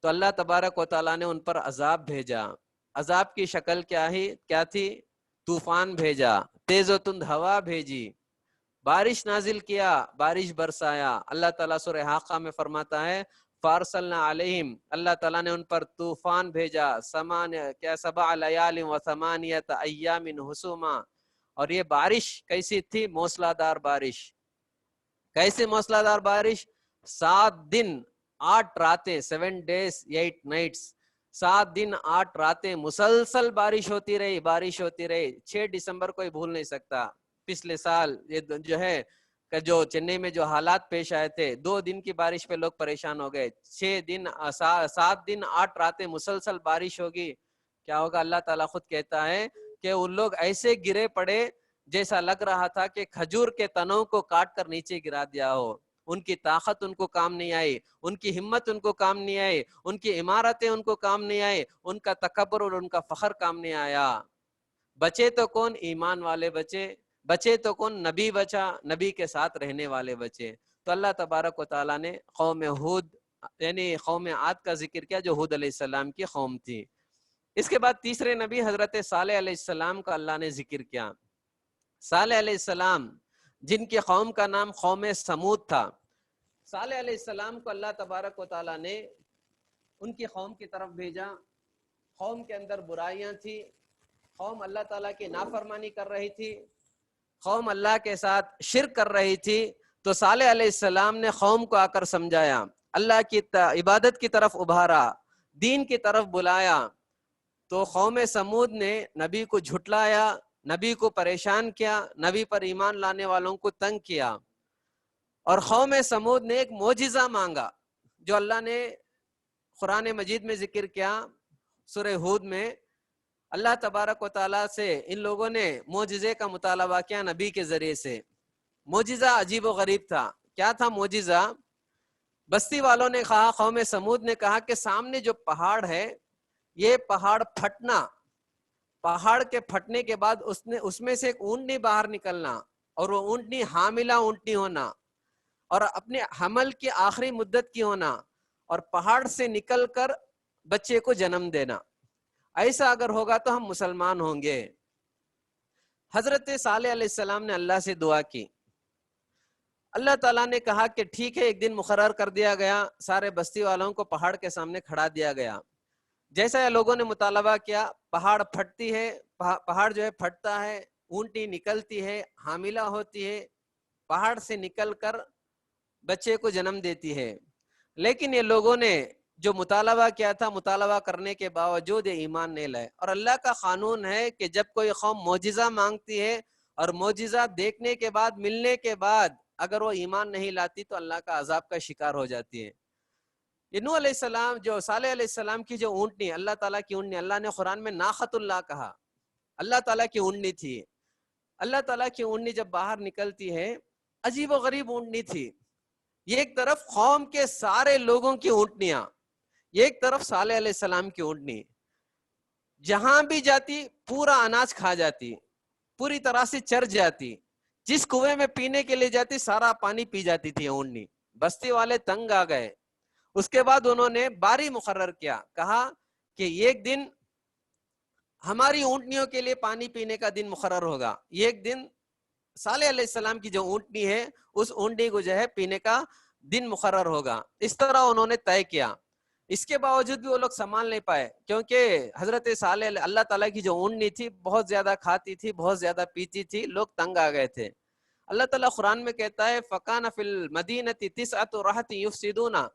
تو اللہ تبارک و تعالیٰ نے ان پر عذاب بھیجا. عذاب کی شکل کیا تھی؟ طوفان بھیجا، تیز و تند ہوا بھیجی، بارش نازل کیا، بارش برسایا. اللہ تعالیٰ سورہ حاقہ میں فرماتا ہے فارسلنا علیہم، اللہ تعالیٰ نے ان پر طوفان بھیجا 7 لیال و 8 ایام حسوما. اور یہ بارش کیسی تھی؟ موسلادھار بارش. کیسے موسلادھار بارش؟ 7 دن 8 راتیں، 7 days 8 nights، 7 دن 8 راتیں مسلسل بارش ہوتی رہی، بارش ہوتی رہی. 6 دسمبر کوئی بھول نہیں سکتا. پچھلے سال یہ جو ہے جو چنئی میں جو حالات پیش آئے تھے، 2 دن کی بارش پہ لوگ پریشان ہو گئے. 7 دن 8 راتیں مسلسل بارش ہوگی، کیا ہوگا؟ اللہ تعالیٰ خود کہتا ہے کہ ان لوگ ایسے گرے پڑے جیسا لگ رہا تھا کہ کھجور کے تنوں کو کاٹ کر نیچے گرا دیا ہو. ان کی طاقت ان کو کام نہیں آئی, ان کی ہمت ان کو کام نہیں آئی, ان کی عمارتیں ان کو کام نہیں آئی, ان کا تکبر اور ان کا فخر کام نہیں آیا. بچے تو کون؟ ایمان والے بچے. بچے تو کون؟ نبی بچا, نبی کے ساتھ رہنے والے بچے. تو اللہ تبارک و تعالیٰ نے قوم ہود یعنی قوم عاد کا ذکر کیا جو ہود علیہ السلام کی قوم تھی. اس کے بعد تیسرے نبی حضرت صالح علیہ السلام کا اللہ نے ذکر کیا. صالح علیہ السلام جن کی قوم کا نام قوم سمود تھا. صالح علیہ السلام کو اللہ تبارک و تعالیٰ نے ان کی قوم کی طرف بھیجا. قوم کے اندر برائیاں تھی, قوم اللہ تعالیٰ کی نافرمانی کر رہی تھی, قوم اللہ کے ساتھ شرک کر رہی تھی. تو صالح علیہ السلام نے قوم کو آ کر سمجھایا, اللہ کی عبادت کی طرف ابھارا, دین کی طرف بلایا. تو قوم سمود نے نبی کو جھٹلایا, نبی کو پریشان کیا, نبی پر ایمان لانے والوں کو تنگ کیا. اور قوم سمود نے ایک معجزہ مانگا جو اللہ نے قرآن مجید میں ذکر کیا. سورہ ہود میں اللہ تبارک و تعالیٰ سے ان لوگوں نے معجزے کا مطالبہ کیا نبی کے ذریعے سے. معجزہ عجیب و غریب تھا. کیا تھا معجزہ؟ بستی والوں نے کہا, قوم سمود نے کہا کہ سامنے جو پہاڑ ہے یہ پہاڑ پھٹنا, پہاڑ کے پھٹنے کے بعد اس میں سے ایک اونٹنی باہر نکلنا, اور وہ اونٹنی حاملہ اونٹنی ہونا, اور اپنے حمل کی آخری مدت کی ہونا, اور پہاڑ سے نکل کر بچے کو جنم دینا. ایسا اگر ہوگا تو ہم مسلمان ہوں گے. حضرت صالح علیہ السلام نے اللہ سے دعا کی. اللہ تعالیٰ نے کہا کہ ٹھیک ہے, ایک دن مقرر کر دیا گیا, سارے بستی والوں کو پہاڑ کے سامنے کھڑا دیا گیا. جیسا لوگوں نے مطالبہ کیا, پہاڑ پھٹتی ہے, پہاڑ جو ہے پھٹتا ہے, اونٹی نکلتی ہے, حاملہ ہوتی ہے, پہاڑ سے نکل کر بچے کو جنم دیتی ہے. لیکن یہ لوگوں نے جو مطالبہ کیا تھا, مطالبہ کرنے کے باوجود یہ ایمان نہیں لائے. اور اللہ کا قانون ہے کہ جب کوئی قوم معجزہ مانگتی ہے اور معجزہ دیکھنے کے بعد, ملنے کے بعد اگر وہ ایمان نہیں لاتی تو اللہ کا عذاب کا شکار ہو جاتی ہے. نوح علیہ السلام, جو صالح علیہ السلام کی جو اونٹنی, اللہ تعالیٰ کی اونٹنی, اللہ نے قرآن میں ناقۃ اللہ کہا, اللہ تعالیٰ کی اونٹنی تھی. اللہ تعالیٰ کی اونٹنی جب باہر نکلتی ہے, عجیب و غریب اونٹنی تھی. یہ ایک طرف قوم کے سارے لوگوں کی اونٹنیاں, یہ ایک طرف صالح علیہ السلام کی اونٹنی, جہاں بھی جاتی پورا اناج کھا جاتی, پوری طرح سے چر جاتی. جس کنویں میں پینے کے لیے جاتی سارا پانی پی جاتی تھی اونٹنی. بستی والے تنگ آ گئے. اس کے بعد انہوں نے باری مقرر کیا, کہا کہ ایک دن ہماری اونٹنیوں کے لیے پانی پینے کا دن مقرر ہوگا. ایک دن صالح علیہ السلام کی جو اونٹنی ہے اس اونٹنی کو جو ہے پینے کا دن مقرر ہوگا. اس طرح انہوں نے طے کیا. اس کے باوجود بھی وہ لوگ سنبھال نہیں پائے, کیونکہ حضرت صالح اللہ تعالیٰ کی جو اونٹنی تھی بہت زیادہ کھاتی تھی, بہت زیادہ پیتی تھی, لوگ تنگ آ گئے تھے. اللہ تعالیٰ قرآن میں کہتا ہے فَقَانَ فِي الْمَدِينَةِ تِسْعَةُ رَهْطٍ يُفْسِدُونَ.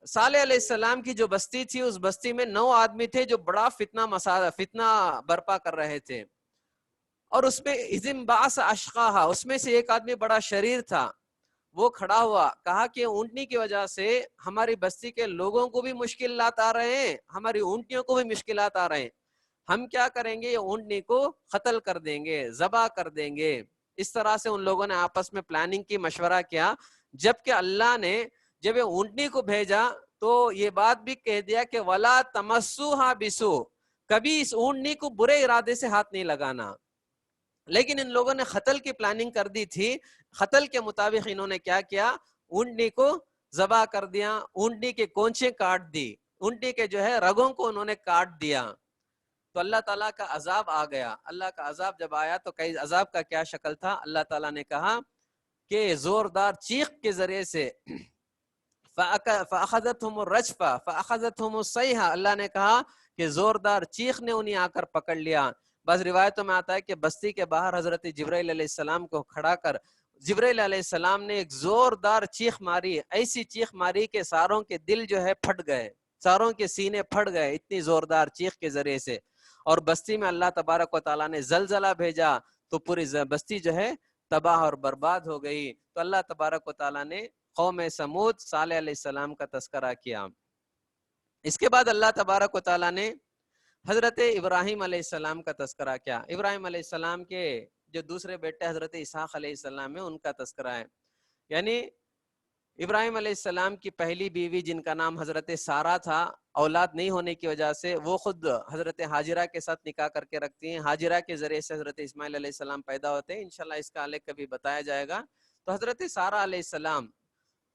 صالح علیہ السلام کی جو بستی تھی اس بستی میں 9 آدمی تھے جو بڑا فتنہ برپا کر رہے تھے. اور اس میں اذن بعث اشقاها, اس میں سے ایک آدمی بڑا شریر تھا. وہ کھڑا ہوا, کہا کہ اونٹنی کی وجہ سے ہماری بستی کے لوگوں کو بھی مشکلات آ رہے ہیں, ہماری اونٹنیوں کو بھی مشکلات آ رہے ہیں. ہم کیا کریں گے, یہ اونٹنی کو قتل کر دیں گے, ذبح کر دیں گے. اس طرح سے ان لوگوں نے آپس میں پلاننگ کی, مشورہ کیا. جبکہ اللہ نے جب یہ اونٹنی کو بھیجا تو یہ بات بھی کہہ دیا کہ وَلَا تَمَسُّوهَا بِسُوءٍ, کبھی اس اونٹنی کو برے ارادے سے ہاتھ نہیں لگانا. لیکن ان لوگوں نے قتل کی پلاننگ کر دی تھی. قتل کے مطابق انہوں نے کیا کیا, اونٹنی کو ذبح کر دیا, اونٹنی کے کونچے کاٹ دی, اونٹنی کے جو ہے رگوں کو انہوں نے کاٹ دیا. تو اللہ تعالیٰ کا عذاب آ گیا. اللہ کا عذاب جب آیا تو کئی عذاب کا کیا شکل تھا, اللہ تعالیٰ نے کہا کہ زوردار چیخ کے ذریعے سے فَأَخَذَتْهُمُ الرَّجْفَةُ فَأَخَذَتْهُمُ الصَّيْحَةُ, اللہ نے کہا کہ زوردار چیخ نے انہیں آ کر پکڑ لیا. بس روایتوں میں آتا ہے کہ بستی کے باہر حضرت جبرائیل علیہ السلام کو کھڑا کر جبرائیل علیہ السلام نے ایک زوردار چیخ ماری, ایسی چیخ ماری کہ ساروں کے دل جو ہے پھٹ گئے, ساروں کے سینے پھٹ گئے اتنی زوردار چیخ کے ذریعے سے. اور بستی میں اللہ تبارک و تعالیٰ نے زلزلہ بھیجا تو پوری بستی جو ہے تباہ اور برباد ہو گئی. تو اللہ تبارک و تعالیٰ نے قوم سمود صالح علیہ السلام کا تذکرہ کیا. اس کے بعد اللہ تبارک و تعالیٰ نے حضرت ابراہیم علیہ السلام کا تذکرہ کیا؟ ابراہیم علیہ السلام کے جو دوسرے بیٹے حضرت اسحاق علیہ السلام ہیں ان کا تذکرہ ہے. یعنی ابراہیم علیہ السلام کی پہلی بیوی جن کا نام حضرت سارہ تھا، اولاد نہیں ہونے کی وجہ سے وہ خود حضرت ہاجرہ کے ساتھ نکاح کر کے رکھتی ہیں. ہاجرہ کے ذریعے سے حضرت اسماعیل علیہ السلام پیدا ہوتے ہیں. انشاءاللہ اس کا علیہ کبھی بتایا جائے گا. تو حضرت سارہ علیہ السلام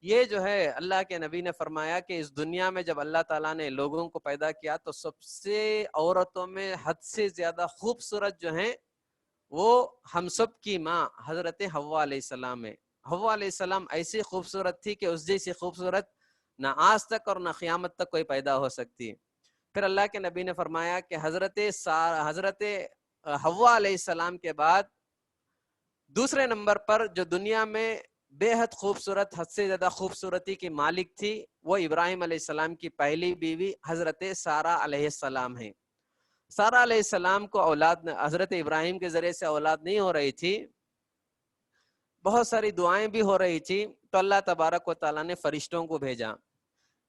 یہ جو ہے اللہ کے نبی نے فرمایا کہ اس دنیا میں جب اللہ تعالیٰ نے لوگوں کو پیدا کیا تو سب سے عورتوں میں حد سے زیادہ خوبصورت جو ہیں وہ ہم سب کی ماں حضرت حوا علیہ السلام ہے. حوا علیہ السلام ایسی خوبصورت تھی کہ اس جیسی خوبصورت نہ آج تک اور نہ قیامت تک کوئی پیدا ہو سکتی. پھر اللہ کے نبی نے فرمایا کہ حضرت حوا علیہ السلام کے بعد دوسرے نمبر پر جو دنیا میں بے حد خوبصورت، حد سے زیادہ خوبصورتی کی مالک تھی وہ ابراہیم علیہ السلام کی پہلی بیوی حضرت سارہ علیہ السلام ہے. سارہ علیہ السلام کو اولاد حضرت ابراہیم کے ذریعے سے اولاد نہیں ہو رہی تھی، بہت ساری دعائیں بھی ہو رہی تھی. تو اللہ تبارک و تعالیٰ نے فرشتوں کو بھیجا.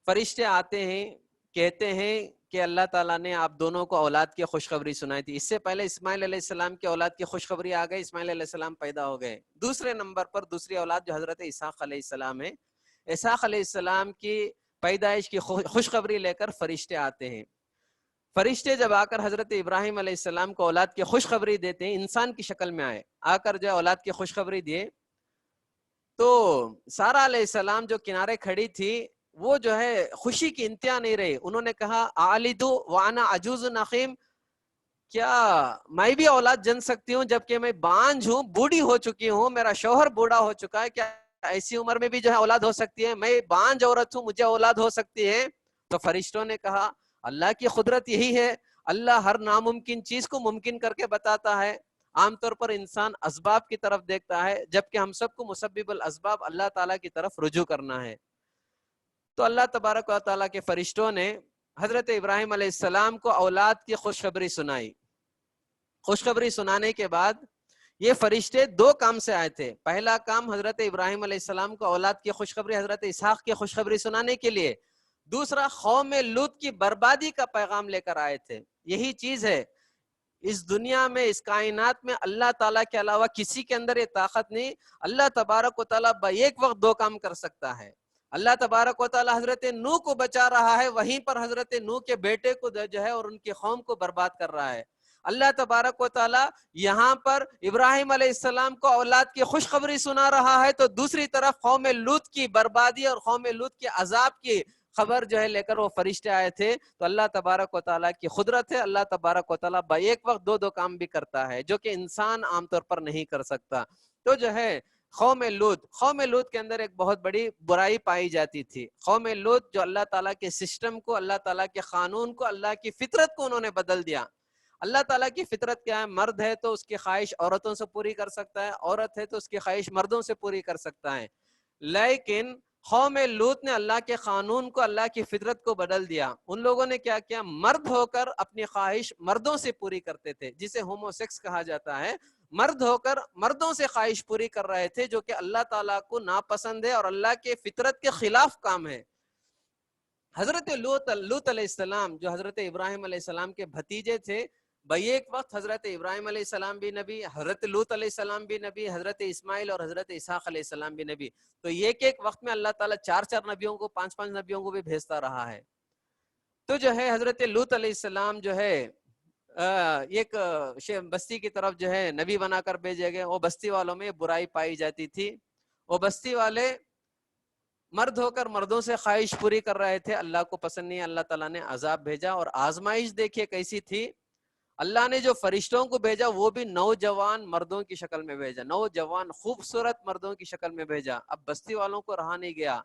فرشتے آتے ہیں، کہتے ہیں کہ اللہ تعالیٰ نے آپ دونوں کو اولاد کی خوشخبری سنائی تھی. اس سے پہلے اسماعیل علیہ السلام کی اولاد کی خوشخبری آ گئی، اسماعیل علیہ السلام پیدا ہو گئے. دوسرے نمبر پر دوسری اولاد جو حضرت اسحاق علیہ السلام ہے، اسحاق علیہ السلام کی پیدائش کی خوشخبری لے کر فرشتے آتے ہیں. فرشتے جب آ کر حضرت ابراہیم علیہ السلام کو اولاد کی خوشخبری دیتے ہیں، انسان کی شکل میں آئے، آ کر جو اولاد کی خوشخبری دیے، تو سارہ علیہ السلام جو کنارے کھڑی تھی وہ جو ہے خوشی کی انتہا نہیں رہی. انہوں نے کہا آلدو وانا عجوز نخیم، کیا میں بھی اولاد جن سکتی ہوں جبکہ میں بانجھ ہوں، بوڑھی ہو چکی ہوں، میرا شوہر بوڑھا ہو چکا ہے، کیا ایسی عمر میں بھی جو ہے اولاد ہو سکتی ہے؟ میں بانجھ عورت ہوں، مجھے اولاد ہو سکتی ہے؟ تو فرشتوں نے کہا اللہ کی قدرت یہی ہے، اللہ ہر ناممکن چیز کو ممکن کر کے بتاتا ہے. عام طور پر انسان اسباب کی طرف دیکھتا ہے جبکہ ہم سب کو مسبب الاسباب اللہ تعالیٰ کی طرف رجوع کرنا ہے. تو اللہ تبارک و تعالیٰ کے فرشتوں نے حضرت ابراہیم علیہ السلام کو اولاد کی خوشخبری سنائی. خوشخبری سنانے کے بعد یہ فرشتے دو کام سے آئے تھے. پہلا کام حضرت ابراہیم علیہ السلام کو اولاد کی خوشخبری، حضرت اسحاق کی خوشخبری سنانے کے لیے. دوسرا قوم لوط کی بربادی کا پیغام لے کر آئے تھے. یہی چیز ہے اس دنیا میں، اس کائنات میں اللہ تعالیٰ کے علاوہ کسی کے اندر یہ طاقت نہیں. اللہ تبارک و تعالیٰ ایک وقت دو کام کر سکتا ہے. اللہ تبارک و تعالیٰ حضرت نوح کو بچا رہا ہے، وہیں پر حضرت نوح کے بیٹے کو جو ہے اور ان کی قوم کو برباد کر رہا ہے. اللہ تبارک و تعالیٰ یہاں پر ابراہیم علیہ السلام کو اولاد کی خوشخبری سنا رہا ہے، تو دوسری طرف قوم لوط کی بربادی اور قوم لوط کے عذاب کی خبر جو ہے لے کر وہ فرشتے آئے تھے. تو اللہ تبارک و تعالیٰ کی قدرت ہے، اللہ تبارک و تعالیٰ ایک وقت دو کام بھی کرتا ہے جو کہ انسان عام طور پر نہیں کر سکتا. تو جو ہے قوم لوط کے اندر ایک بہت بڑی برائی پائی جاتی تھی. قوم لوط جو اللہ تعالیٰ کے سسٹم کو، اللہ تعالیٰ کے قانون کو، اللہ کی فطرت کو انہوں نے بدل دیا. اللہ تعالیٰ کی فطرت کیا ہے؟ مرد ہے تو اس کی خواہش عورتوں سے پوری کر سکتا ہے، عورت ہے تو اس کی خواہش مردوں سے پوری کر سکتا ہے. لیکن قوم لوط نے اللہ کے قانون کو، اللہ کی فطرت کو بدل دیا. ان لوگوں نے کیا کیا؟ مرد ہو کر اپنی خواہش مردوں سے پوری کرتے تھے، جسے ہومو سیکس کہا جاتا ہے. مرد ہو کر مردوں سے خواہش پوری کر رہے تھے، جو کہ اللہ تعالیٰ کو ناپسند ہے اور اللہ کے فطرت کے خلاف کام ہے. حضرت لوط علیہ السلام جو حضرت ابراہیم علیہ السلام کے بھتیجے تھے، ایک وقت حضرت ابراہیم علیہ السلام بھی نبی، حضرت لوط علیہ السلام بھی نبی، حضرت اسماعیل اور حضرت اسحاق علیہ السلام بھی نبی. تو ایک وقت میں اللہ تعالیٰ 4 نبیوں کو، 5 نبیوں کو بھی بھیجتا رہا ہے. تو جو ہے حضرت لوط علیہ السلام جو ہے ایک بستی کی طرف جو ہے نبی بنا کر بھیجے گئے. وہ بستی والوں میں برائی پائی جاتی تھی. وہ بستی والے مرد ہو کر مردوں سے خواہش پوری کر رہے تھے، اللہ کو پسند نہیں. اللہ تعالیٰ نے عذاب بھیجا، اور آزمائش دیکھیے کیسی تھی. اللہ نے جو فرشتوں کو بھیجا وہ بھی نوجوان مردوں کی شکل میں بھیجا، نوجوان خوبصورت مردوں کی شکل میں بھیجا. اب بستی والوں کو رہا نہیں گیا،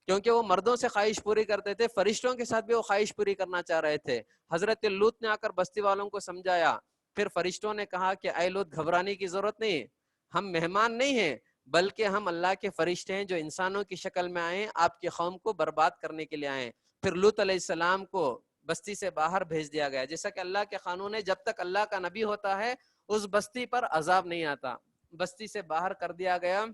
کیونکہ وہ مردوں سے خواہش پوری کرتے تھے، فرشتوں کے ساتھ بھی وہ خواہش پوری کرنا چاہ رہے تھے. حضرت لوط نے آ کر بستی والوں کو سمجھایا. پھر فرشتوں نے کہا کہ اے لوط، گھبرانے کی ضرورت نہیں، ہم مہمان نہیں ہیں بلکہ ہم اللہ کے فرشتے ہیں جو انسانوں کی شکل میں آئے، آپ کی قوم کو برباد کرنے کے لیے آئے. پھر لوط علیہ السلام کو بستی سے باہر بھیج دیا گیا. جیسا کہ اللہ کے قانون ہے، جب تک اللہ کا نبی ہوتا ہے اس بستی پر عذاب نہیں آتا. بستی سے باہر کر دیا گیا.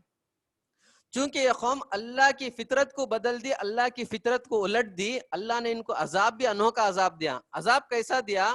چونکہ یہ قوم اللہ کی فطرت کو بدل دی، اللہ کی فطرت کو الٹ دی، اللہ نے ان کو عذاب بھی انوکھا عذاب دیا. عذاب کیسا دیا؟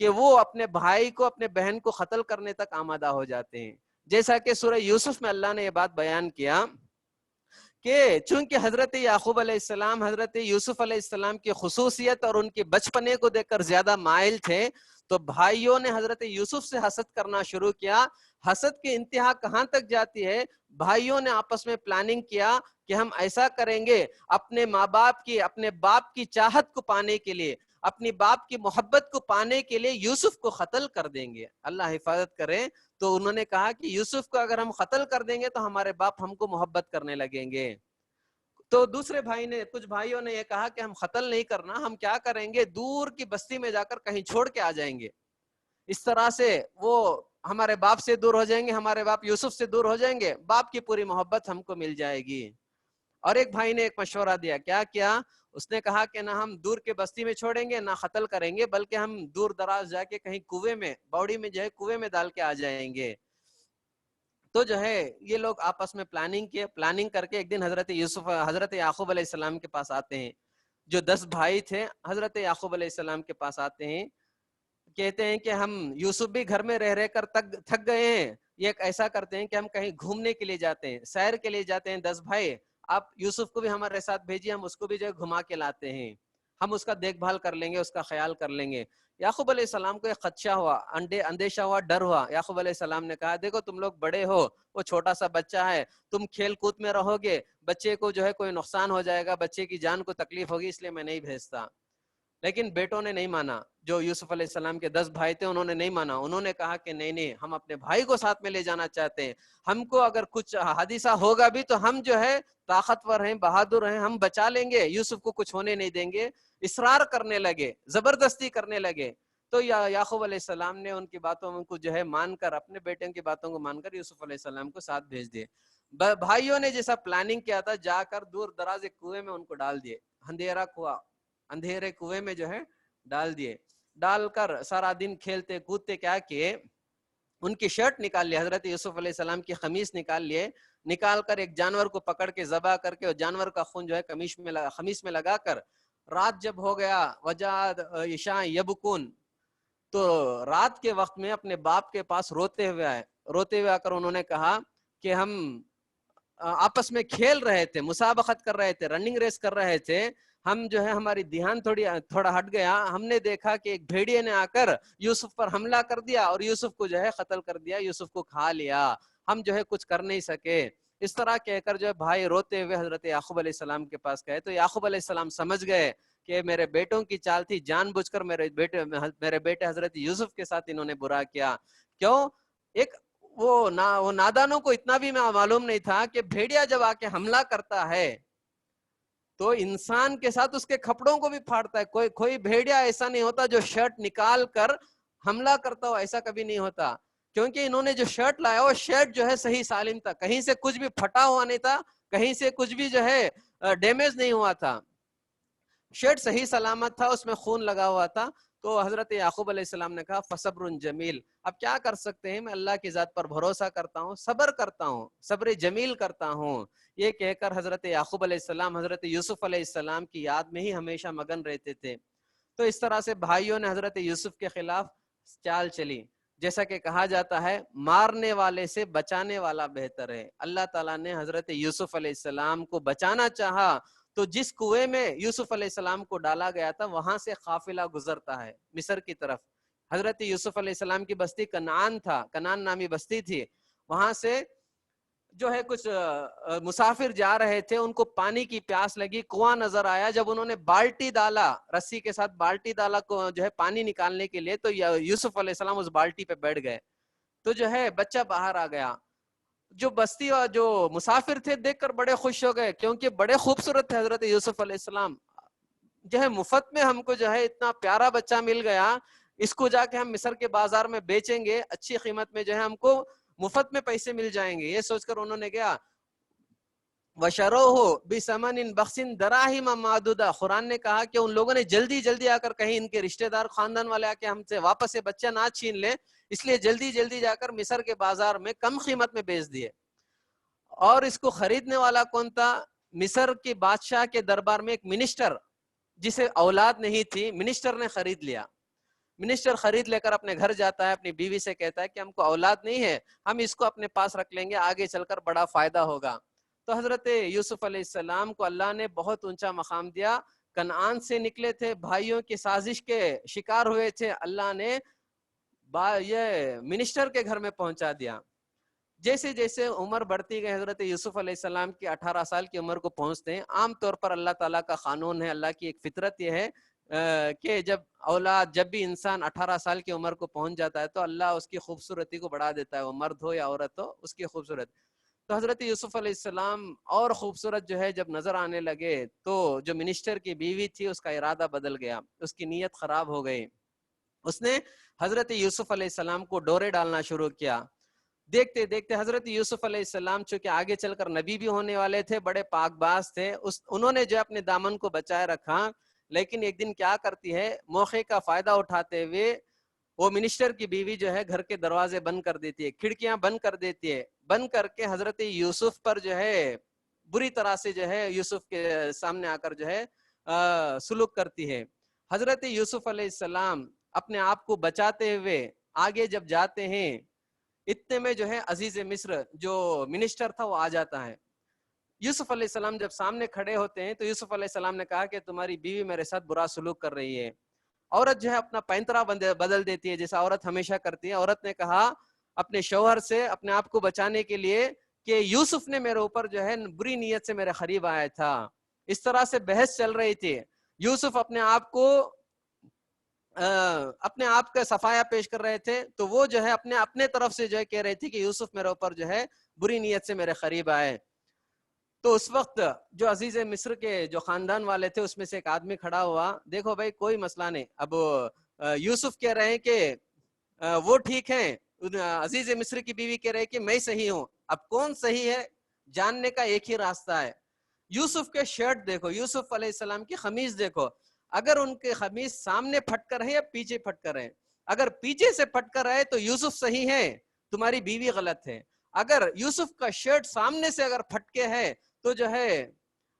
کہ وہ اپنے بھائی کو اپنے بہن کو قتل کرنے تک آمادہ ہو جاتے ہیں. جیسا کہ سورہ یوسف میں اللہ نے یہ بات بیان کیا کہ چونکہ حضرت یعقوب علیہ السلام حضرت یوسف علیہ السلام کی خصوصیت اور ان کے بچپنے کو دیکھ کر زیادہ مائل تھے، تو بھائیوں نے حضرت یوسف سے حسد کرنا شروع کیا. حسد کی انتہا کہاں تک جاتی ہے؟ بھائیوں نے آپس میں پلاننگ کیا کہ ہم ایسا کریں گے، اپنے ماں باپ کی اپنے باپ کی چاہت کو پانے کے لیے، اپنی باپ کی محبت کو پانے کے لیے یوسف کو قتل کر دیں گے. اللہ حفاظت کرے. تو انہوں نے کہا کہ یوسف کو اگر ہم قتل کر دیں گے تو ہمارے باپ ہم کو محبت کرنے لگیں گے. تو دوسرے کچھ بھائیوں نے یہ کہا کہ ہم قتل نہیں کرنا، ہم کیا کریں گے، دور کی بستی میں جا کر کہیں چھوڑ کے آ جائیں گے. اس طرح سے وہ ہمارے باپ سے دور ہو جائیں گے، ہمارے باپ یوسف سے دور ہو جائیں گے، باپ کی پوری محبت ہم کو مل جائے گی. اور ایک بھائی نے ایک مشورہ دیا. کیا اس نے کہا کہ نہ ہم دور کے بستی میں چھوڑیں گے، نہ قتل کریں گے، بلکہ ہم دور دراز جا کے کہیں کنویں میں، باوڑی میں کنویں میں ڈال کے آ جائیں گے. تو یہ لوگ آپس میں پلاننگ کر کے ایک دن حضرت یعقوب علیہ السلام کے پاس آتے ہیں. جو 10 بھائی تھے حضرت یعقوب علیہ السلام کے پاس آتے ہیں، کہتے ہیں کہ ہم یوسف بھی گھر میں رہ کر تھک گئے ہیں، یہ ایسا کرتے ہیں کہ ہم کہیں گھومنے کے لیے جاتے ہیں، سیر کے لیے جاتے ہیں. 10 بھائی، آپ یوسف کو بھی ہمارے ساتھ بھیجیے، ہم اس کو بھی گھما کے لاتے ہیں، ہم اس کا دیکھ بھال کر لیں گے، اس کا خیال کر لیں گے. یعقوب علیہ السلام کو ایک خدشہ ہوا، اندیشہ ہوا، ڈر ہوا. یعقوب علیہ السلام نے کہا دیکھو تم لوگ بڑے ہو، وہ چھوٹا سا بچہ ہے، تم کھیل کود میں رہو گے، بچے کو کوئی نقصان ہو جائے گا، بچے کی جان کو تکلیف ہوگی، اس لیے میں نہیں بھیجتا. لیکن بیٹوں نے نہیں مانا. جو یوسف علیہ السلام کے 10 بھائی تھے انہوں نے نہیں مانا. انہوں نے کہا کہ نہیں، ہم اپنے بھائی کو ساتھ میں لے جانا چاہتے ہیں، ہم کو اگر کچھ حادثہ ہوگا بھی تو ہم طاقتور ہیں، بہادر ہیں، ہم بچا لیں گے، یوسف کو کچھ ہونے نہیں دیں گے. اصرار کرنے لگے، زبردستی کرنے لگے. تو یعقوب علیہ السلام نے ان کی باتوں کو مان کر، اپنے بیٹے کی باتوں کو مان کر یوسف علیہ السلام کو ساتھ بھیج دیے. بھائیوں نے جیسا پلاننگ کیا تھا، جا کر دور دراز ایک کنویں میں ان کو ڈال دیے. اندھیرے کنویں میں ڈال دیے. ڈال کر سارا دن کھیلتے کودتے کیا کیے، ان کی شرٹ نکال لی، حضرت یوسف علیہ السلام کی قمیص نکال کر ایک جانور کو پکڑ کے ذبح کر کے جانور کا خون قمیص میں لگا کر، رات جب ہو گیا وجاد عشاء یبکون، تو رات کے وقت میں اپنے باپ کے پاس روتے ہوئے آ کر انہوں نے کہا کہ ہم آپس میں کھیل رہے تھے، مسابقت کر رہے تھے، رننگ ریس کر رہے تھے، ہم ہماری دھیان تھوڑا ہٹ گیا، ہم نے دیکھا کہ ایک بھیڑیے نے آ کر یوسف پر حملہ کر دیا اور یوسف کو قتل کر دیا، یوسف کو کھا لیا، ہم کچھ کر نہیں سکے. اس طرح کہہ کر بھائی روتے ہوئے حضرت یعقوب علیہ السلام کے پاس گئے. تو یعقوب علیہ السلام سمجھ گئے کہ میرے بیٹوں کی چال تھی، جان بوجھ کر میرے بیٹے حضرت یوسف کے ساتھ انہوں نے برا کیا. کیوں؟ وہ نادانوں کو اتنا بھی معلوم نہیں تھا کہ بھیڑیا جب آ کے حملہ کرتا ہے تو انسان کے ساتھ اس کے کپڑوں کو بھی پھاڑتا ہے. کوئی بھیڑیا ایسا نہیں ہوتا جو شرٹ نکال کر حملہ کرتا ہو، ایسا کبھی نہیں ہوتا. کیونکہ انہوں نے جو شرٹ لایا وہ شرٹ صحیح سالم تھا، کہیں سے کچھ بھی پھٹا ہوا نہیں تھا، کہیں سے کچھ بھی ڈیمیج نہیں ہوا تھا، شرٹ صحیح سلامت تھا، اس میں خون لگا ہوا تھا. تو حضرت یعقوب علیہ السلام نے کہا فصبر جمیل، اب کیا کر سکتے ہیں، میں اللہ کی ذات پر بھروسہ کرتا ہوں، صبر کرتا ہوں، صبر جمیل کرتا ہوں. یہ کہہ کر حضرت یعقوب علیہ السلام حضرت یوسف علیہ السلام کی یاد میں ہی ہمیشہ مگن رہتے تھے. تو اس طرح سے بھائیوں نے حضرت یوسف کے خلاف چال چلی. جیسا کہ کہا جاتا ہے مارنے والے سے بچانے والا بہتر ہے. اللہ تعالیٰ نے حضرت یوسف علیہ السلام کو بچانا چاہا تو جس کنویں میں یوسف علیہ السلام کو ڈالا گیا تھا وہاں سے قافلہ گزرتا ہے مصر کی طرف. حضرت یوسف علیہ السلام کی بستی کنعان نامی بستی تھی. وہاں سے کچھ مسافر جا رہے تھے، ان کو پانی کی پیاس لگی، کنواں نظر آیا. جب انہوں نے بالٹی ڈالا، رسی کے ساتھ بالٹی ڈالا پانی نکالنے کے لیے، تو یوسف علیہ السلام اس بالٹی پہ بیٹھ گئے. تو بچہ باہر آ گیا. جو بستی اور جو مسافر تھے دیکھ کر بڑے خوش ہو گئے، کیونکہ بڑے خوبصورت تھے حضرت یوسف علیہ السلام. مفت میں ہم کو اتنا پیارا بچہ مل گیا، اس کو جا کے ہم مصر کے بازار میں بیچیں گے، اچھی قیمت میں ہم کو مفت میں پیسے مل جائیں گے. یہ سوچ کر انہوں نے کیا وَشَرَوْهُ بِثَمَنٍ بَخْسٍ دَرَاهِمَ مَعْدُودَةٍ. قرآن نے کہا کہ ان لوگوں نے جلدی آ کر کہیں ان کے رشتہ دار خاندان والے آ کے ہم سے واپس یہ بچہ نہ چھین لے، اس لیے جلدی جا کر مصر کے بازار میں کم قیمت میں بیچ دیے. اور اس کو خریدنے والا کون تھا؟ مصر کے بادشاہ کے دربار میں ایک منسٹر، جسے اولاد نہیں تھی، منسٹر نے خرید لیا. منسٹر خرید لے کر اپنے گھر جاتا ہے، اپنی بیوی سے کہتا ہے کہ ہم کو اولاد نہیں ہے، ہم اس کو اپنے پاس رکھ لیں گے، آگے چل کر بڑا فائدہ ہوگا۔ تو حضرت یوسف علیہ السلام کو اللہ نے بہت اونچا مقام دیا، کنعان سے نکلے تھے، بھائیوں کی سازش کے شکار ہوئے تھے، اللہ نے یہ منسٹر کے گھر میں پہنچا دیا۔ جیسے جیسے عمر بڑھتی گئی، حضرت یوسف علیہ السلام کی 18 سال کی عمر کو پہنچتے ہیں۔ عام طور پر اللہ تعالیٰ کا قانون ہے، اللہ کی ایک فطرت یہ ہے کہ جب بھی انسان 18 سال کی عمر کو پہنچ جاتا ہے تو اللہ اس کی خوبصورتی کو بڑھا دیتا ہے، وہ مرد ہو یا عورت ہو، اس کی خوبصورت۔ تو حضرت یوسف علیہ السلام اور خوبصورت جو ہے جب نظر آنے لگے تو جو منسٹر کی بیوی تھی اس کا ارادہ بدل گیا، اس کی نیت خراب ہو گئی۔ اس نے حضرت یوسف علیہ السلام کو ڈورے ڈالنا شروع کیا۔ دیکھتے دیکھتے حضرت یوسف علیہ السلام چونکہ آگے چل کر نبی بھی ہونے والے تھے، بڑے پاک باز تھے، انہوں نے جو اپنے دامن کو بچائے رکھا۔ لیکن ایک دن کیا کرتی ہے، موقع کا فائدہ اٹھاتے ہوئے وہ منسٹر کی بیوی جو ہے گھر کے دروازے بند کر دیتی ہے، کھڑکیاں بند کر دیتی ہے، بند کر کے حضرت یوسف پر جو ہے بری طرح سے جو ہے یوسف کے سامنے آ کر جو ہے سلوک کرتی ہے۔ حضرت یوسف علیہ السلام اپنے آپ کو بچاتے ہوئے آگے جب جاتے ہیں، اتنے میں جو ہے عزیز مصر جو منسٹر تھا وہ آ جاتا ہے۔ یوسف علیہ السلام جب سامنے کھڑے ہوتے ہیں تو یوسف علیہ السلام نے کہا کہ تمہاری بیوی میرے ساتھ برا سلوک کر رہی ہے۔ عورت جو ہے اپنا پینترا بدل دیتی ہے جیسا عورت ہمیشہ کرتی ہے۔ عورت نے کہا اپنے شوہر سے اپنے آپ کو بچانے کے لیے کہ یوسف نے میرے اوپر جو ہے بری نیت سے میرے قریب آیا تھا۔ اس طرح سے بحث چل رہی تھی۔ یوسف اپنے آپ کا صفایا پیش کر رہے تھے تو وہ جو ہے اپنے طرف سے جو ہے کہہ رہی تھی کہ یوسف میرے اوپر جو ہے بری نیت سے میرے قریب آئے۔ تو اس وقت جو عزیز مصر کے جو خاندان والے تھے اس میں سے ایک آدمی کھڑا ہوا، دیکھو بھائی کوئی مسئلہ نہیں، اب یوسف کہہ رہے ہیں کہ وہ ٹھیک ہیں، عزیز مصر کی بیوی کہہ رہے کہ میں صحیح ہوں، اب کون صحیح ہے جاننے کا ایک ہی راستہ ہے۔ یوسف کے شرٹ دیکھو، یوسف علیہ السلام کی خمیز دیکھو، اگر ان کے خمیز سامنے پھٹ کر ہے یا پیچھے پھٹ کر ہے، اگر پیچھے سے پھٹ کر ہے تو یوسف صحیح ہے، تمہاری بیوی غلط ہے۔ اگر یوسف کا شرٹ سامنے سے اگر پھٹ کے ہے تو جو ہے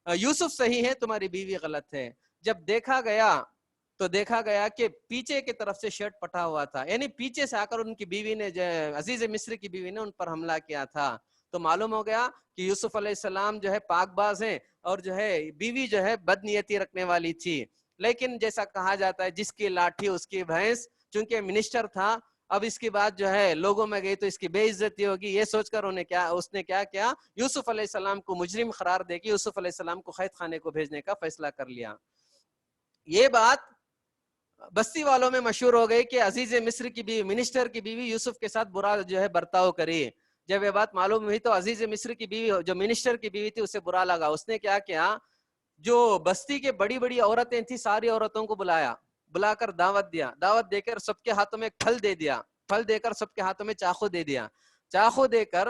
یوسف صحیح ہے، تمہاری بیوی غلط ہے۔ جب دیکھا گیا کہ پیچھے کی طرف سے شرٹ پٹا ہوا تھا، یعنی پیچھے سے آ کر ان کی بیوی نے عزیز مصر کی بیوی نے ان پر حملہ کیا تھا، تو معلوم ہو گیا کہ یوسف علیہ السلام جو ہے پاک باز ہیں اور جو ہے بیوی جو ہے بد نیتی رکھنے والی تھی۔ لیکن جیسا کہا جاتا ہے جس کی لاٹھی اس کی بھینس، چونکہ منسٹر تھا، اب اس کی بات جو ہے لوگوں میں گئی تو اس کی بے عزتی ہوگی، یہ سوچ کر اس نے کیا کیا، یوسف علیہ السلام کو مجرم قرار دے کے یوسف علیہ السلام کو قید خانے کو بھیجنے کا فیصلہ کر لیا۔ یہ بات بستی والوں میں مشہور ہو گئی کہ عزیز مصر کی بیوی، منسٹر کی بیوی یوسف کے ساتھ برا جو ہے برتاؤ کری۔ جب یہ بات معلوم ہوئی تو عزیز مصر کی بیوی جو منسٹر کی بیوی تھی اسے برا لگا، اس نے کیا کیا، جو بستی کے بڑی بڑی عورتیں تھیں ساری عورتوں کو بلا کر دعوت دے کر سب کے ہاتھوں میں پھل دے کر سب کے ہاتھوں میں چاقو دے دیا، چاقو دے کر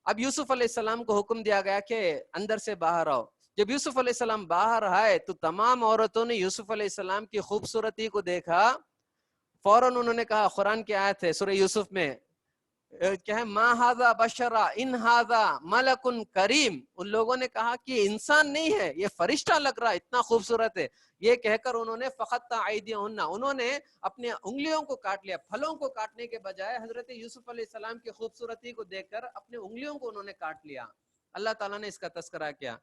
اب یوسف علیہ السلام کو حکم دیا گیا کہ اندر سے باہر آؤ۔ جب یوسف علیہ السلام باہر آئے تو تمام عورتوں نے یوسف علیہ السلام کی خوبصورتی کو دیکھا، فوراً انہوں نے کہا، قرآن کی آیت ہے سورہ یوسف میں کیا ہے، ما ھذا بشرا ان ھذا ملک کریم، ان لوگوں نے کہا کہ انسان نہیں ہے، یہ فرشتہ لگ رہا ہے، اتنا خوبصورت ہے۔ یہ کہہ کر انہوں نے فقطع ایدیہن، انہوں نے اپنے انگلیوں کو کاٹ لیا، پھلوں کو کاٹنے کے بجائے حضرت یوسف علیہ السلام کی خوبصورتی کو دیکھ کر اپنے انگلیوں کو انہوں نے کاٹ لیا۔ اللہ تعالیٰ نے اس کا تذکرہ کیا۔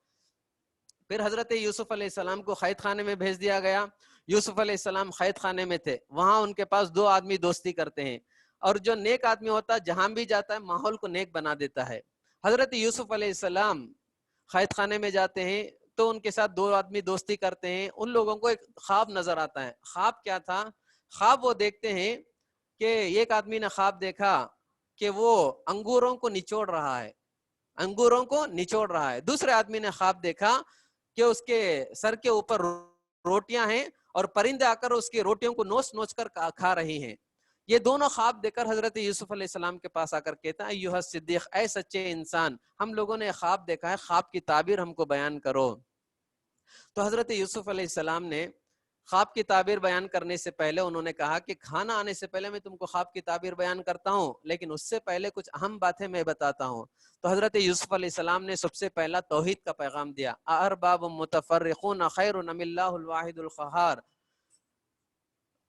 پھر حضرت یوسف علیہ السلام کو قید خانے میں بھیج دیا گیا۔ یوسف علیہ السلام قید خانے میں تھے، وہاں ان کے پاس 2 آدمی دوستی کرتے ہیں، اور جو نیک آدمی ہوتا ہے جہاں بھی جاتا ہے ماحول کو نیک بنا دیتا ہے۔ حضرت یوسف علیہ السلام قید خانے میں جاتے ہیں تو ان کے ساتھ 2 آدمی دوستی کرتے ہیں، ان لوگوں کو ایک خواب نظر آتا ہے۔ خواب کیا تھا؟ خواب وہ دیکھتے ہیں کہ ایک آدمی نے خواب دیکھا کہ وہ انگوروں کو نچوڑ رہا ہے، دوسرے آدمی نے خواب دیکھا کہ اس کے سر کے اوپر روٹیاں ہیں اور پرندے آ کر اس کی روٹیوں کو نوچ کر کھا رہی ہیں۔ یہ دونوں خواب دیکھ کر حضرت یوسف علیہ السلام کے پاس آ کر کہتا ہے، ایھا الصدیق، اے سچے انسان، ہم لوگوں نے خواب دیکھا ہے، خواب کی تعبیر ہم کو بیان کرو۔ تو حضرت یوسف علیہ السلام نے خواب کی تعبیر بیان کرنے سے پہلے انہوں نے کہا کہ کھانا آنے سے پہلے میں تم کو خواب کی تعبیر بیان کرتا ہوں، لیکن اس سے پہلے کچھ اہم باتیں میں بتاتا ہوں۔ تو حضرت یوسف علیہ السلام نے سب سے پہلا توحید کا پیغام دیا، ارباب متفرقون خیر ام اللہ الواحد القہار،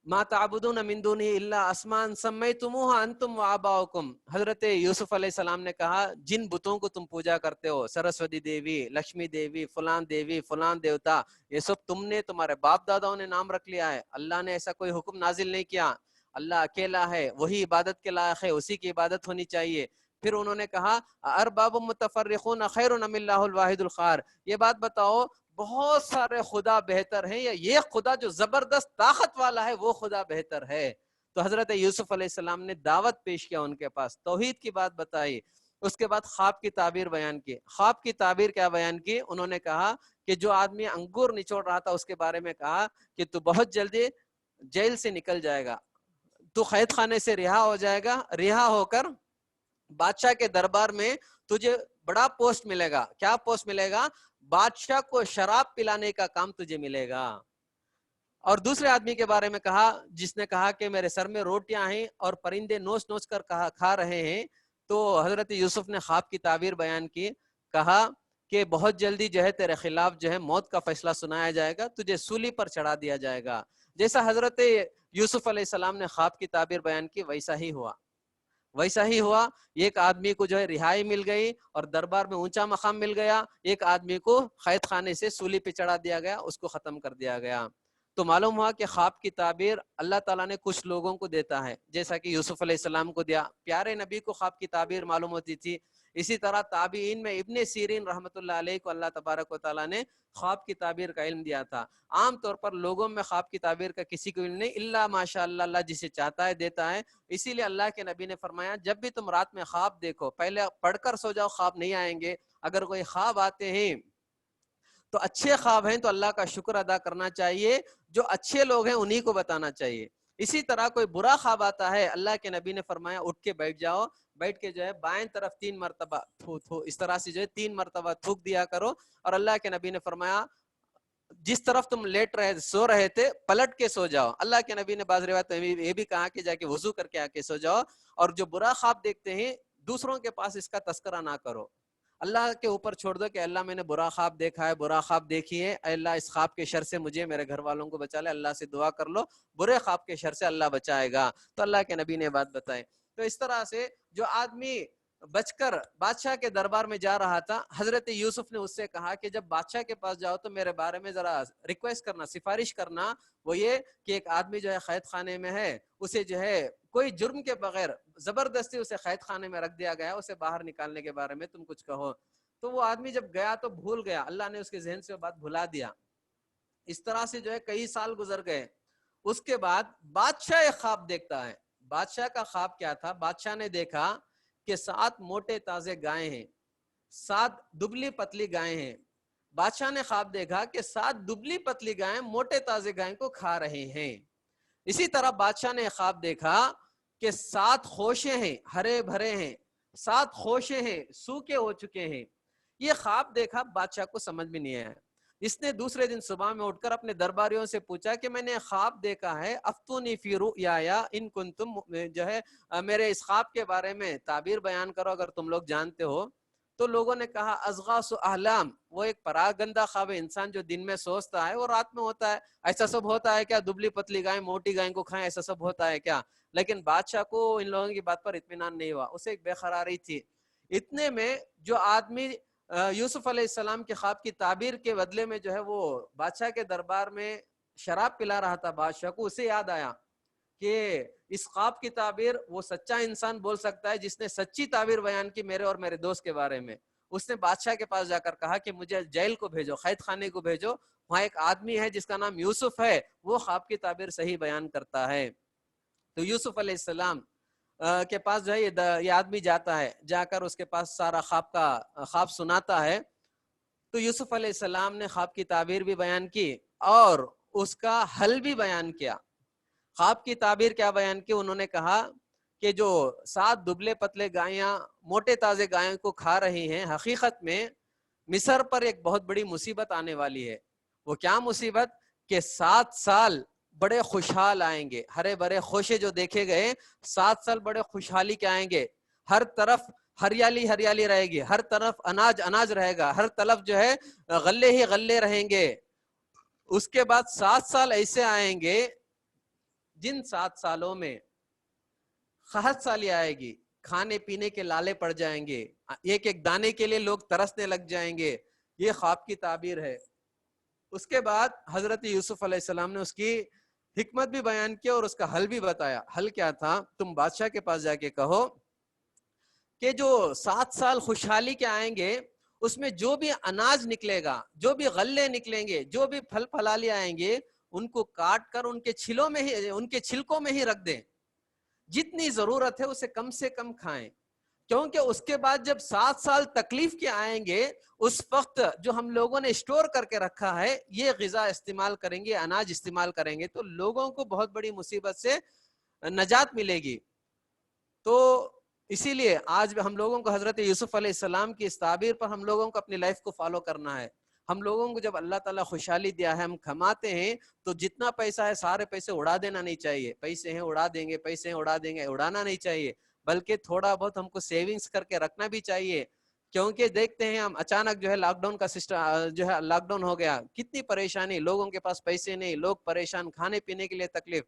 ما تعبدون من دونه الا اسماء سمیتموها انتم وآباؤکم. حضرت یوسف علیہ السلام نے کہا جن بتوں کو تم پوجا کرتے ہو، سرسوتی دیوی، لکشمی دیوی، فلان دیوتا، یہ سب تم نے، تمہارے باپ داداؤں نے نام رکھ لیا ہے. اللہ نے ایسا کوئی حکم نازل نہیں کیا. اللہ اکیلا ہے، وہی عبادت کے لائق ہے، اسی کی عبادت ہونی چاہیے. پھر انہوں نے کہا ارباب متفرقون خیر ام اللہ الواحد القہار، یہ بات بتاؤ بہت سارے خدا بہتر ہیں یا یہ خدا جو زبردست طاقت والا ہے وہ خدا بہتر ہے؟ تو حضرت یوسف علیہ السلام نے دعوت پیش کیا ان کے پاس، توحید کی بات بتائی. اس کے بعد خواب کی تعبیر بیان کی. خواب کی تعبیر کیا بیان کی؟ انہوں نے کہا کہ جو آدمی انگور نچوڑ رہا تھا اس کے بارے میں کہا کہ تو بہت جلدی جیل سے نکل جائے گا، تو قید خانے سے رہا ہو جائے گا، رہا ہو کر بادشاہ کے دربار میں تجھے بڑا پوسٹ ملے گا. کیا پوسٹ ملے گا؟ بادشاہ کو شراب پلانے کا کام تجھے ملے گا. اور دوسرے آدمی کے بارے میں کہا جس نے کہا کہ میرے سر میں روٹیاں ہیں اور پرندے نوچ نوچ کر کھا رہے ہیں. تو حضرت یوسف نے خواب کی تعبیر بیان کی، کہا کہ بہت جلدی جو ہے تیرے خلاف جو ہے موت کا فیصلہ سنایا جائے گا، تجھے سولی پر چڑھا دیا جائے گا. جیسا حضرت یوسف علیہ السلام نے خواب کی تعبیر بیان کی ویسا ہی ہوا، ویسا ہی ہوا. ایک آدمی کو جو ہے رہائی مل گئی اور دربار میں اونچا مقام مل گیا، ایک آدمی کو قید خانے سے سولی پہ چڑھا دیا گیا، اس کو ختم کر دیا گیا. تو معلوم ہوا کہ خواب کی تعبیر اللہ تعالیٰ نے کچھ لوگوں کو دیتا ہے، جیسا کہ یوسف علیہ السلام کو دیا، پیارے نبی کو خواب کی تعبیر معلوم ہوتی تھی. اسی طرح تابعین میں ابن سیرین رحمۃ اللہ علیہ کو اللہ تبارک و تعالیٰ نے خواب کی تعبیر کا علم دیا تھا. عام طور پر لوگوں میں خواب کی تعبیر کا کسی کو علم نہیں، اللہ ماشاء اللہ، اللہ جسے چاہتا ہے دیتا ہے. اسی لیے اللہ کے نبی نے فرمایا جب بھی تم رات میں خواب دیکھو پہلے پڑھ کر سو جاؤ، خواب نہیں آئیں گے. اگر کوئی خواب آتے ہیں تو اچھے خواب ہیں تو اللہ کا شکر ادا کرنا چاہیے، جو اچھے لوگ ہیں انہی کو بتانا چاہیے. اسی طرح کوئی برا خواب آتا ہے، اللہ کے نبی نے فرمایا اٹھ کے بیٹھ جاؤ، بیٹھ کے جو ہے بائیں طرف 3 مرتبہ اس طرح سے جو ہے 3 مرتبہ تھوک دیا کرو. اور اللہ کے نبی نے فرمایا جس طرف تم لیٹ رہے سو رہے تھے پلٹ کے سو جاؤ. اللہ کے نبی نے بعض روایت میں یہ بھی کہا کہ جا کے وضو کر کے آ کے سو جاؤ. اور جو برا خواب دیکھتے ہیں دوسروں کے پاس اس کا تذکرہ نہ کرو، اللہ کے اوپر چھوڑ دو کہ اللہ میں نے برا خواب دیکھا ہے، برا خواب دیکھی ہے، اے اللہ اس خواب کے شر سے مجھے میرے گھر والوں کو بچا لے. اللہ سے دعا کر لو، برے خواب کے شر سے اللہ بچائے گا. تو اللہ کے نبی نے بات بتائی. تو اس طرح سے جو آدمی بچ کر بادشاہ کے دربار میں جا رہا تھا، حضرت یوسف نے اس سے کہا کہ جب بادشاہ کے پاس جاؤ تو میرے بارے میں ذرا ریکویسٹ کرنا، سفارش کرنا، وہ یہ کہ ایک آدمی جو ہے قید خانے میں ہے، اسے جو ہے کوئی جرم کے بغیر زبردستی اسے قید خانے میں رکھ دیا گیا، اسے باہر نکالنے کے بارے میں تم کچھ کہو. تو وہ آدمی جب گیا تو بھول گیا، اللہ نے اس کے ذہن سے وہ بات بھلا دیا. اس طرح سے جو ہے کئی سال گزر گئے. اس کے بعد بادشاہ ایک خواب دیکھتا ہے. بادشاہ کا خواب کیا تھا؟ بادشاہ نے دیکھا کہ 7 موٹے تازے گائے ہیں، 7 دبلی پتلی گائے ہیں. بادشاہ نے خواب دیکھا کہ 7 دبلی پتلی گائیں موٹے تازے گائے کو کھا رہے ہیں. اسی طرح بادشاہ نے خواب دیکھا کہ 7 خوشے ہیں، ہرے بھرے ہیں، 7 خوشے ہیں، سوکھے ہو چکے ہیں. یہ خواب دیکھا، بادشاہ کو سمجھ میں نہیں آیا. اس نے دوسرے دن صبح میں اٹھ کر اپنے درباریوں سے پوچھا کہ میں نے خواب دیکھا ہے، افتونی فی رؤیا ان کنتم، جو ہے میرے اس خواب کے بارے میں تعبیر بیان کرو اگر تم لوگ جانتے ہو. تو لوگوں نے کہا اضغاث احلام، وہ ایک پراگندہ خواب ہے، انسان جو دن میں سوچتا ہے وہ رات میں ہوتا ہے. ایسا سب ہوتا ہے کیا؟ دبلی پتلی گائیں موٹی گائیں کو کھائیں، ایسا سب ہوتا ہے کیا؟ لیکن بادشاہ کو ان لوگوں کی بات پر اطمینان نہیں ہوا، اسے ایک بے قراری تھی. اتنے میں جو آدمی یوسف علیہ السلام کے خواب کی تعبیر کے بدلے میں جو ہے وہ بادشاہ کے دربار میں شراب پلا رہا تھا بادشاہ کو، اسے یاد آیا کہ اس خواب کی تعبیر وہ سچا انسان بول سکتا ہے جس نے سچی تعبیر بیان کی میرے اور میرے دوست کے بارے میں. اس نے بادشاہ کے پاس جا کر کہا کہ مجھے جیل کو بھیجو، قید خانے کو بھیجو، وہاں ایک آدمی ہے جس کا نام یوسف ہے، وہ خواب کی تعبیر صحیح بیان کرتا ہے. تو یوسف علیہ السلام کے پاس جو ہے یہ آدمی جاتا ہے، جا کر اس کے پاس سارا خواب سناتا ہے. تو یوسف علیہ السلام نے خواب کی تعبیر بھی بیان کی اور اس کا حل بھی بیان کیا. خواب کی تعبیر کیا بیان کی؟ انہوں نے کہا کہ جو 7 دبلے پتلے گائیاں موٹے تازے گائوں کو کھا رہی ہیں، حقیقت میں مصر پر ایک بہت بڑی مصیبت آنے والی ہے. وہ کیا مصیبت؟ کہ 7 سال بڑے خوشحال آئیں گے، ہرے بھرے خوشے جو دیکھے گئے، 7 سال بڑے خوشحالی کے آئیں گے. ہر طرف ہریالی ہریالی رہے گی، ہر طرف اناج اناج رہے گا، ہر طرف جو ہے غلے ہی غلے رہیں گے. اس کے بعد 7 سال ایسے آئیں گے جن 7 سالوں میں قحط سالی آئے گی, کھانے پینے کے لالے پڑ جائیں گے, ایک ایک دانے کے لیے لوگ ترسنے لگ جائیں گے, یہ خواب کی تعبیر ہے. اس کے بعد حضرت یوسف علیہ السلام نے اس کی حکمت بھی بیان کیا اور اس کا حل بھی بتایا. حل کیا تھا؟ تم بادشاہ کے پاس جا کے کہو کہ جو 7 سال خوشحالی کے آئیں گے اس میں جو بھی اناج نکلے گا, جو بھی غلے نکلیں گے, جو بھی پھل پھلالی آئیں گے, ان کو کاٹ کر ان کے چھلکوں میں ہی رکھ دیں. جتنی ضرورت ہے اسے کم سے کم کھائیں, کیونکہ اس کے بعد جب 7 سال تکلیف کے آئیں گے اس وقت جو ہم لوگوں نے اسٹور کر کے رکھا ہے یہ غذا استعمال کریں گے, اناج استعمال کریں گے, تو لوگوں کو بہت بڑی مصیبت سے نجات ملے گی. تو اسی لیے آج ہم لوگوں کو حضرت یوسف علیہ السلام کی اس تعبیر پر ہم لوگوں کو اپنی لائف کو فالو کرنا ہے. ہم لوگوں کو جب اللہ تعالیٰ خوشحالی دیا ہے, ہم کماتے ہیں, تو جتنا پیسہ ہے سارے پیسے اڑا دینا نہیں چاہیے. پیسے ہیں اڑا دیں گے, پیسے ہیں اڑا دیں گے, اڑانا نہیں چاہیے, بلکہ تھوڑا بہت ہم کو سیونگز کر کے رکھنا بھی چاہیے. کیونکہ دیکھتے ہیں ہم اچانک جو ہے لاک ڈاؤن کا سسٹم جو ہے لاک ڈاؤن ہو گیا, کتنی پریشانی, لوگوں کے پاس پیسے نہیں, لوگ پریشان, کھانے پینے کے لیے تکلیف.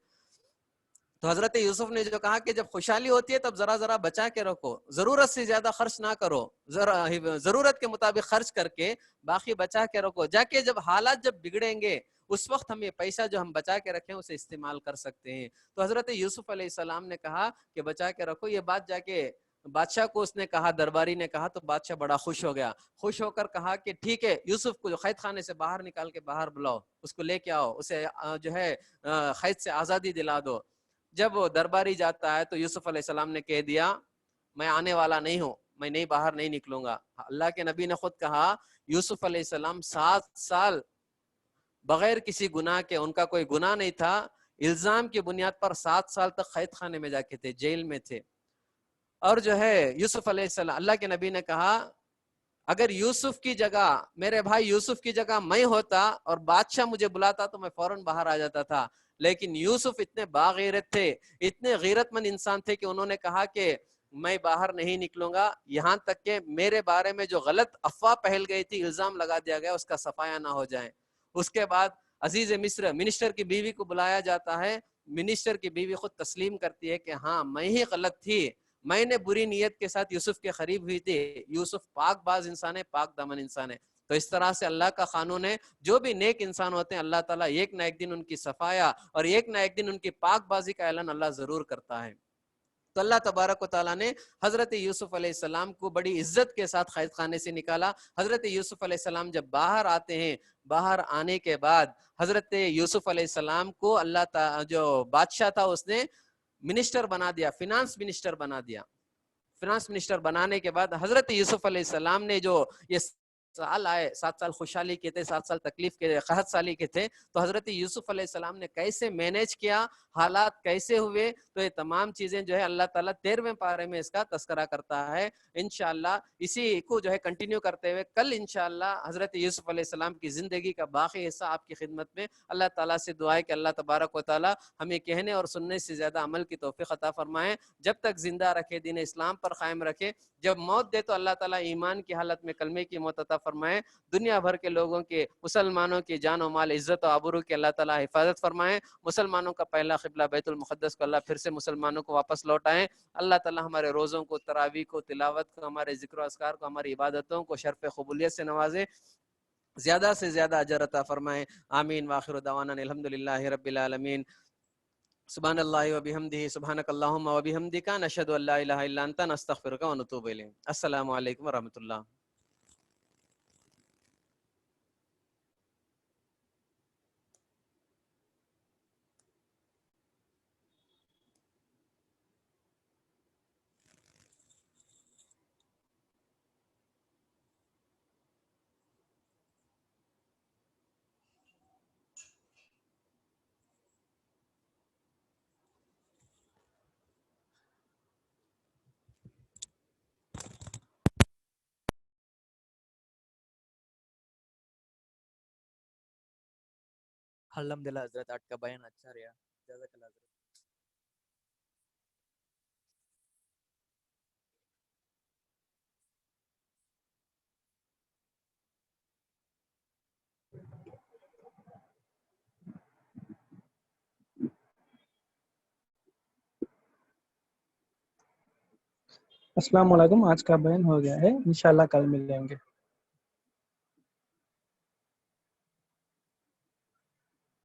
تو حضرت یوسف نے جو کہا کہ جب خوشحالی ہوتی ہے تب ذرا ذرا بچا کے رکھو, ضرورت سے زیادہ خرچ نہ کرو, ضرورت کے مطابق خرچ کر کے باقی بچا کے رکھو, جا کے جب حالات جب بگڑیں گے اس وقت ہم یہ پیسہ جو ہم بچا کے رکھیں اسے استعمال کر سکتے ہیں. تو حضرت یوسف علیہ السلام نے کہا کہ بچا کے رکھو. یہ بات جا کے بادشاہ کو اس نے کہا, درباری نے کہا, تو بادشاہ بڑا خوش ہو گیا. خوش ہو کر کہا کہ ٹھیک ہے, یوسف کو جو قید خانے سے باہر نکال کے باہر بلاؤ, اس کو لے کے آؤ, اسے جو ہے قید سے آزادی دلا دو. جب وہ درباری جاتا ہے تو یوسف علیہ السلام نے کہہ دیا میں آنے والا نہیں ہوں, میں نہیں باہر نہیں نکلوں گا. اللہ کے نبی نے خود کہا یوسف علیہ السلام 7 سال بغیر کسی گناہ کے, ان کا کوئی گناہ نہیں تھا, الزام کی بنیاد پر 7 سال تک قید خانے میں جا کے تھے, جیل میں تھے. اور جو ہے یوسف علیہ السلام, اللہ کے نبی نے کہا اگر یوسف کی جگہ, میرے بھائی یوسف کی جگہ میں ہوتا اور بادشاہ مجھے بلاتا تو میں فوراً باہر آ جاتا تھا. لیکن یوسف اتنے باغیرت تھے, اتنے غیرت مند انسان تھے کہ انہوں نے کہا کہ میں باہر نہیں نکلوں گا یہاں تک کہ میرے بارے میں جو غلط افواہ پھیل گئی تھی, الزام لگا دیا گیا, اس کا صفایا نہ ہو جائے. اس کے بعد عزیز مصر منسٹر کی بیوی کو بلایا جاتا ہے, منسٹر کی بیوی خود تسلیم کرتی ہے کہ ہاں میں ہی غلط تھی, میں نے بری نیت کے ساتھ یوسف کے قریب ہوئی تھی. یوسف پاک باز انسان ہے, پاک دامن انسان ہے. تو اس طرح سے اللہ کا قانون ہے, جو بھی نیک انسان ہوتے ہیں اللہ تعالیٰ ایک نہ ایک دن ان کی صفایا اور ایک نہ ایک دن ان کی پاک بازی کا اعلان اللہ ضرور کرتا ہے. تو اللہ تبارک و تعالیٰ نے حضرت یوسف علیہ السلام کو بڑی عزت کے ساتھ قید خانے سے نکالا. حضرت یوسف علیہ السلام جب باہر آتے ہیں, باہر آنے کے بعد حضرت یوسف علیہ السلام کو اللہ تعالی جو بادشاہ تھا اس نے منسٹر بنا دیا, فینانس منسٹر بنا دیا. فینانس منسٹر بنانے کے بعد حضرت یوسف علیہ السلام نے جو یہ سال آئے, 7 سال خوشحالی کے تھے, 7 سال تکلیف کے, قحط سالی کے تھے, تو حضرت یوسف علیہ السلام نے کیسے مینیج کیا, حالات کیسے ہوئے, تو یہ تمام چیزیں جو ہے اللہ تعالیٰ 13ویں پارے میں اس کا تذکرہ کرتا ہے. انشاءاللہ اسی کو جو ہے کنٹینیو کرتے ہوئے کل انشاءاللہ حضرت یوسف علیہ السلام کی زندگی کا باقی حصہ آپ کی خدمت میں. اللہ تعالیٰ سے دعا ہے کہ اللہ تبارک و تعالیٰ ہمیں کہنے اور سننے سے زیادہ عمل کی توفیق عطا فرمائے, جب تک زندہ رکھے, دین اسلام پر قائم رکھے, جب موت دے تو اللہ تعالیٰ ایمان کی حالت میں کلمے کی موت عطا فرمائے. دنیا بھر کے لوگوں کے, مسلمانوں کی جان و مال, عزت و آبرو کی اللہ تعالیٰ حفاظت فرمائے. مسلمانوں کا پہلا قبلہ بیت المقدس کو اللہ پھر سے مسلمانوں کو واپس لوٹائیں. اللہ تعالیٰ ہمارے روزوں کو, تراویح کو, تلاوت کو, ہمارے ذکر و اذکار کو, ہماری عبادتوں کو شرف قبولیت سے نوازے, زیادہ سے زیادہ اجر عطا فرمائیں. آمین. واخر دعوانا الحمدللہ رب العالمین. سبحان اللہ و بحمدہ, سبحانک اللہم و بحمدک, نشہد ان لا الہ الا انت, نستغفرک و نتوب الیک. السلام علیکم و رحمۃ اللہ. الحمدللہ حضرت, آج کا بیان اچھا رہا. جزاک اللہ حضرت. السلام علیکم، آج کا بیان ہو گیا ہے، انشاءاللہ کل ملیں گے.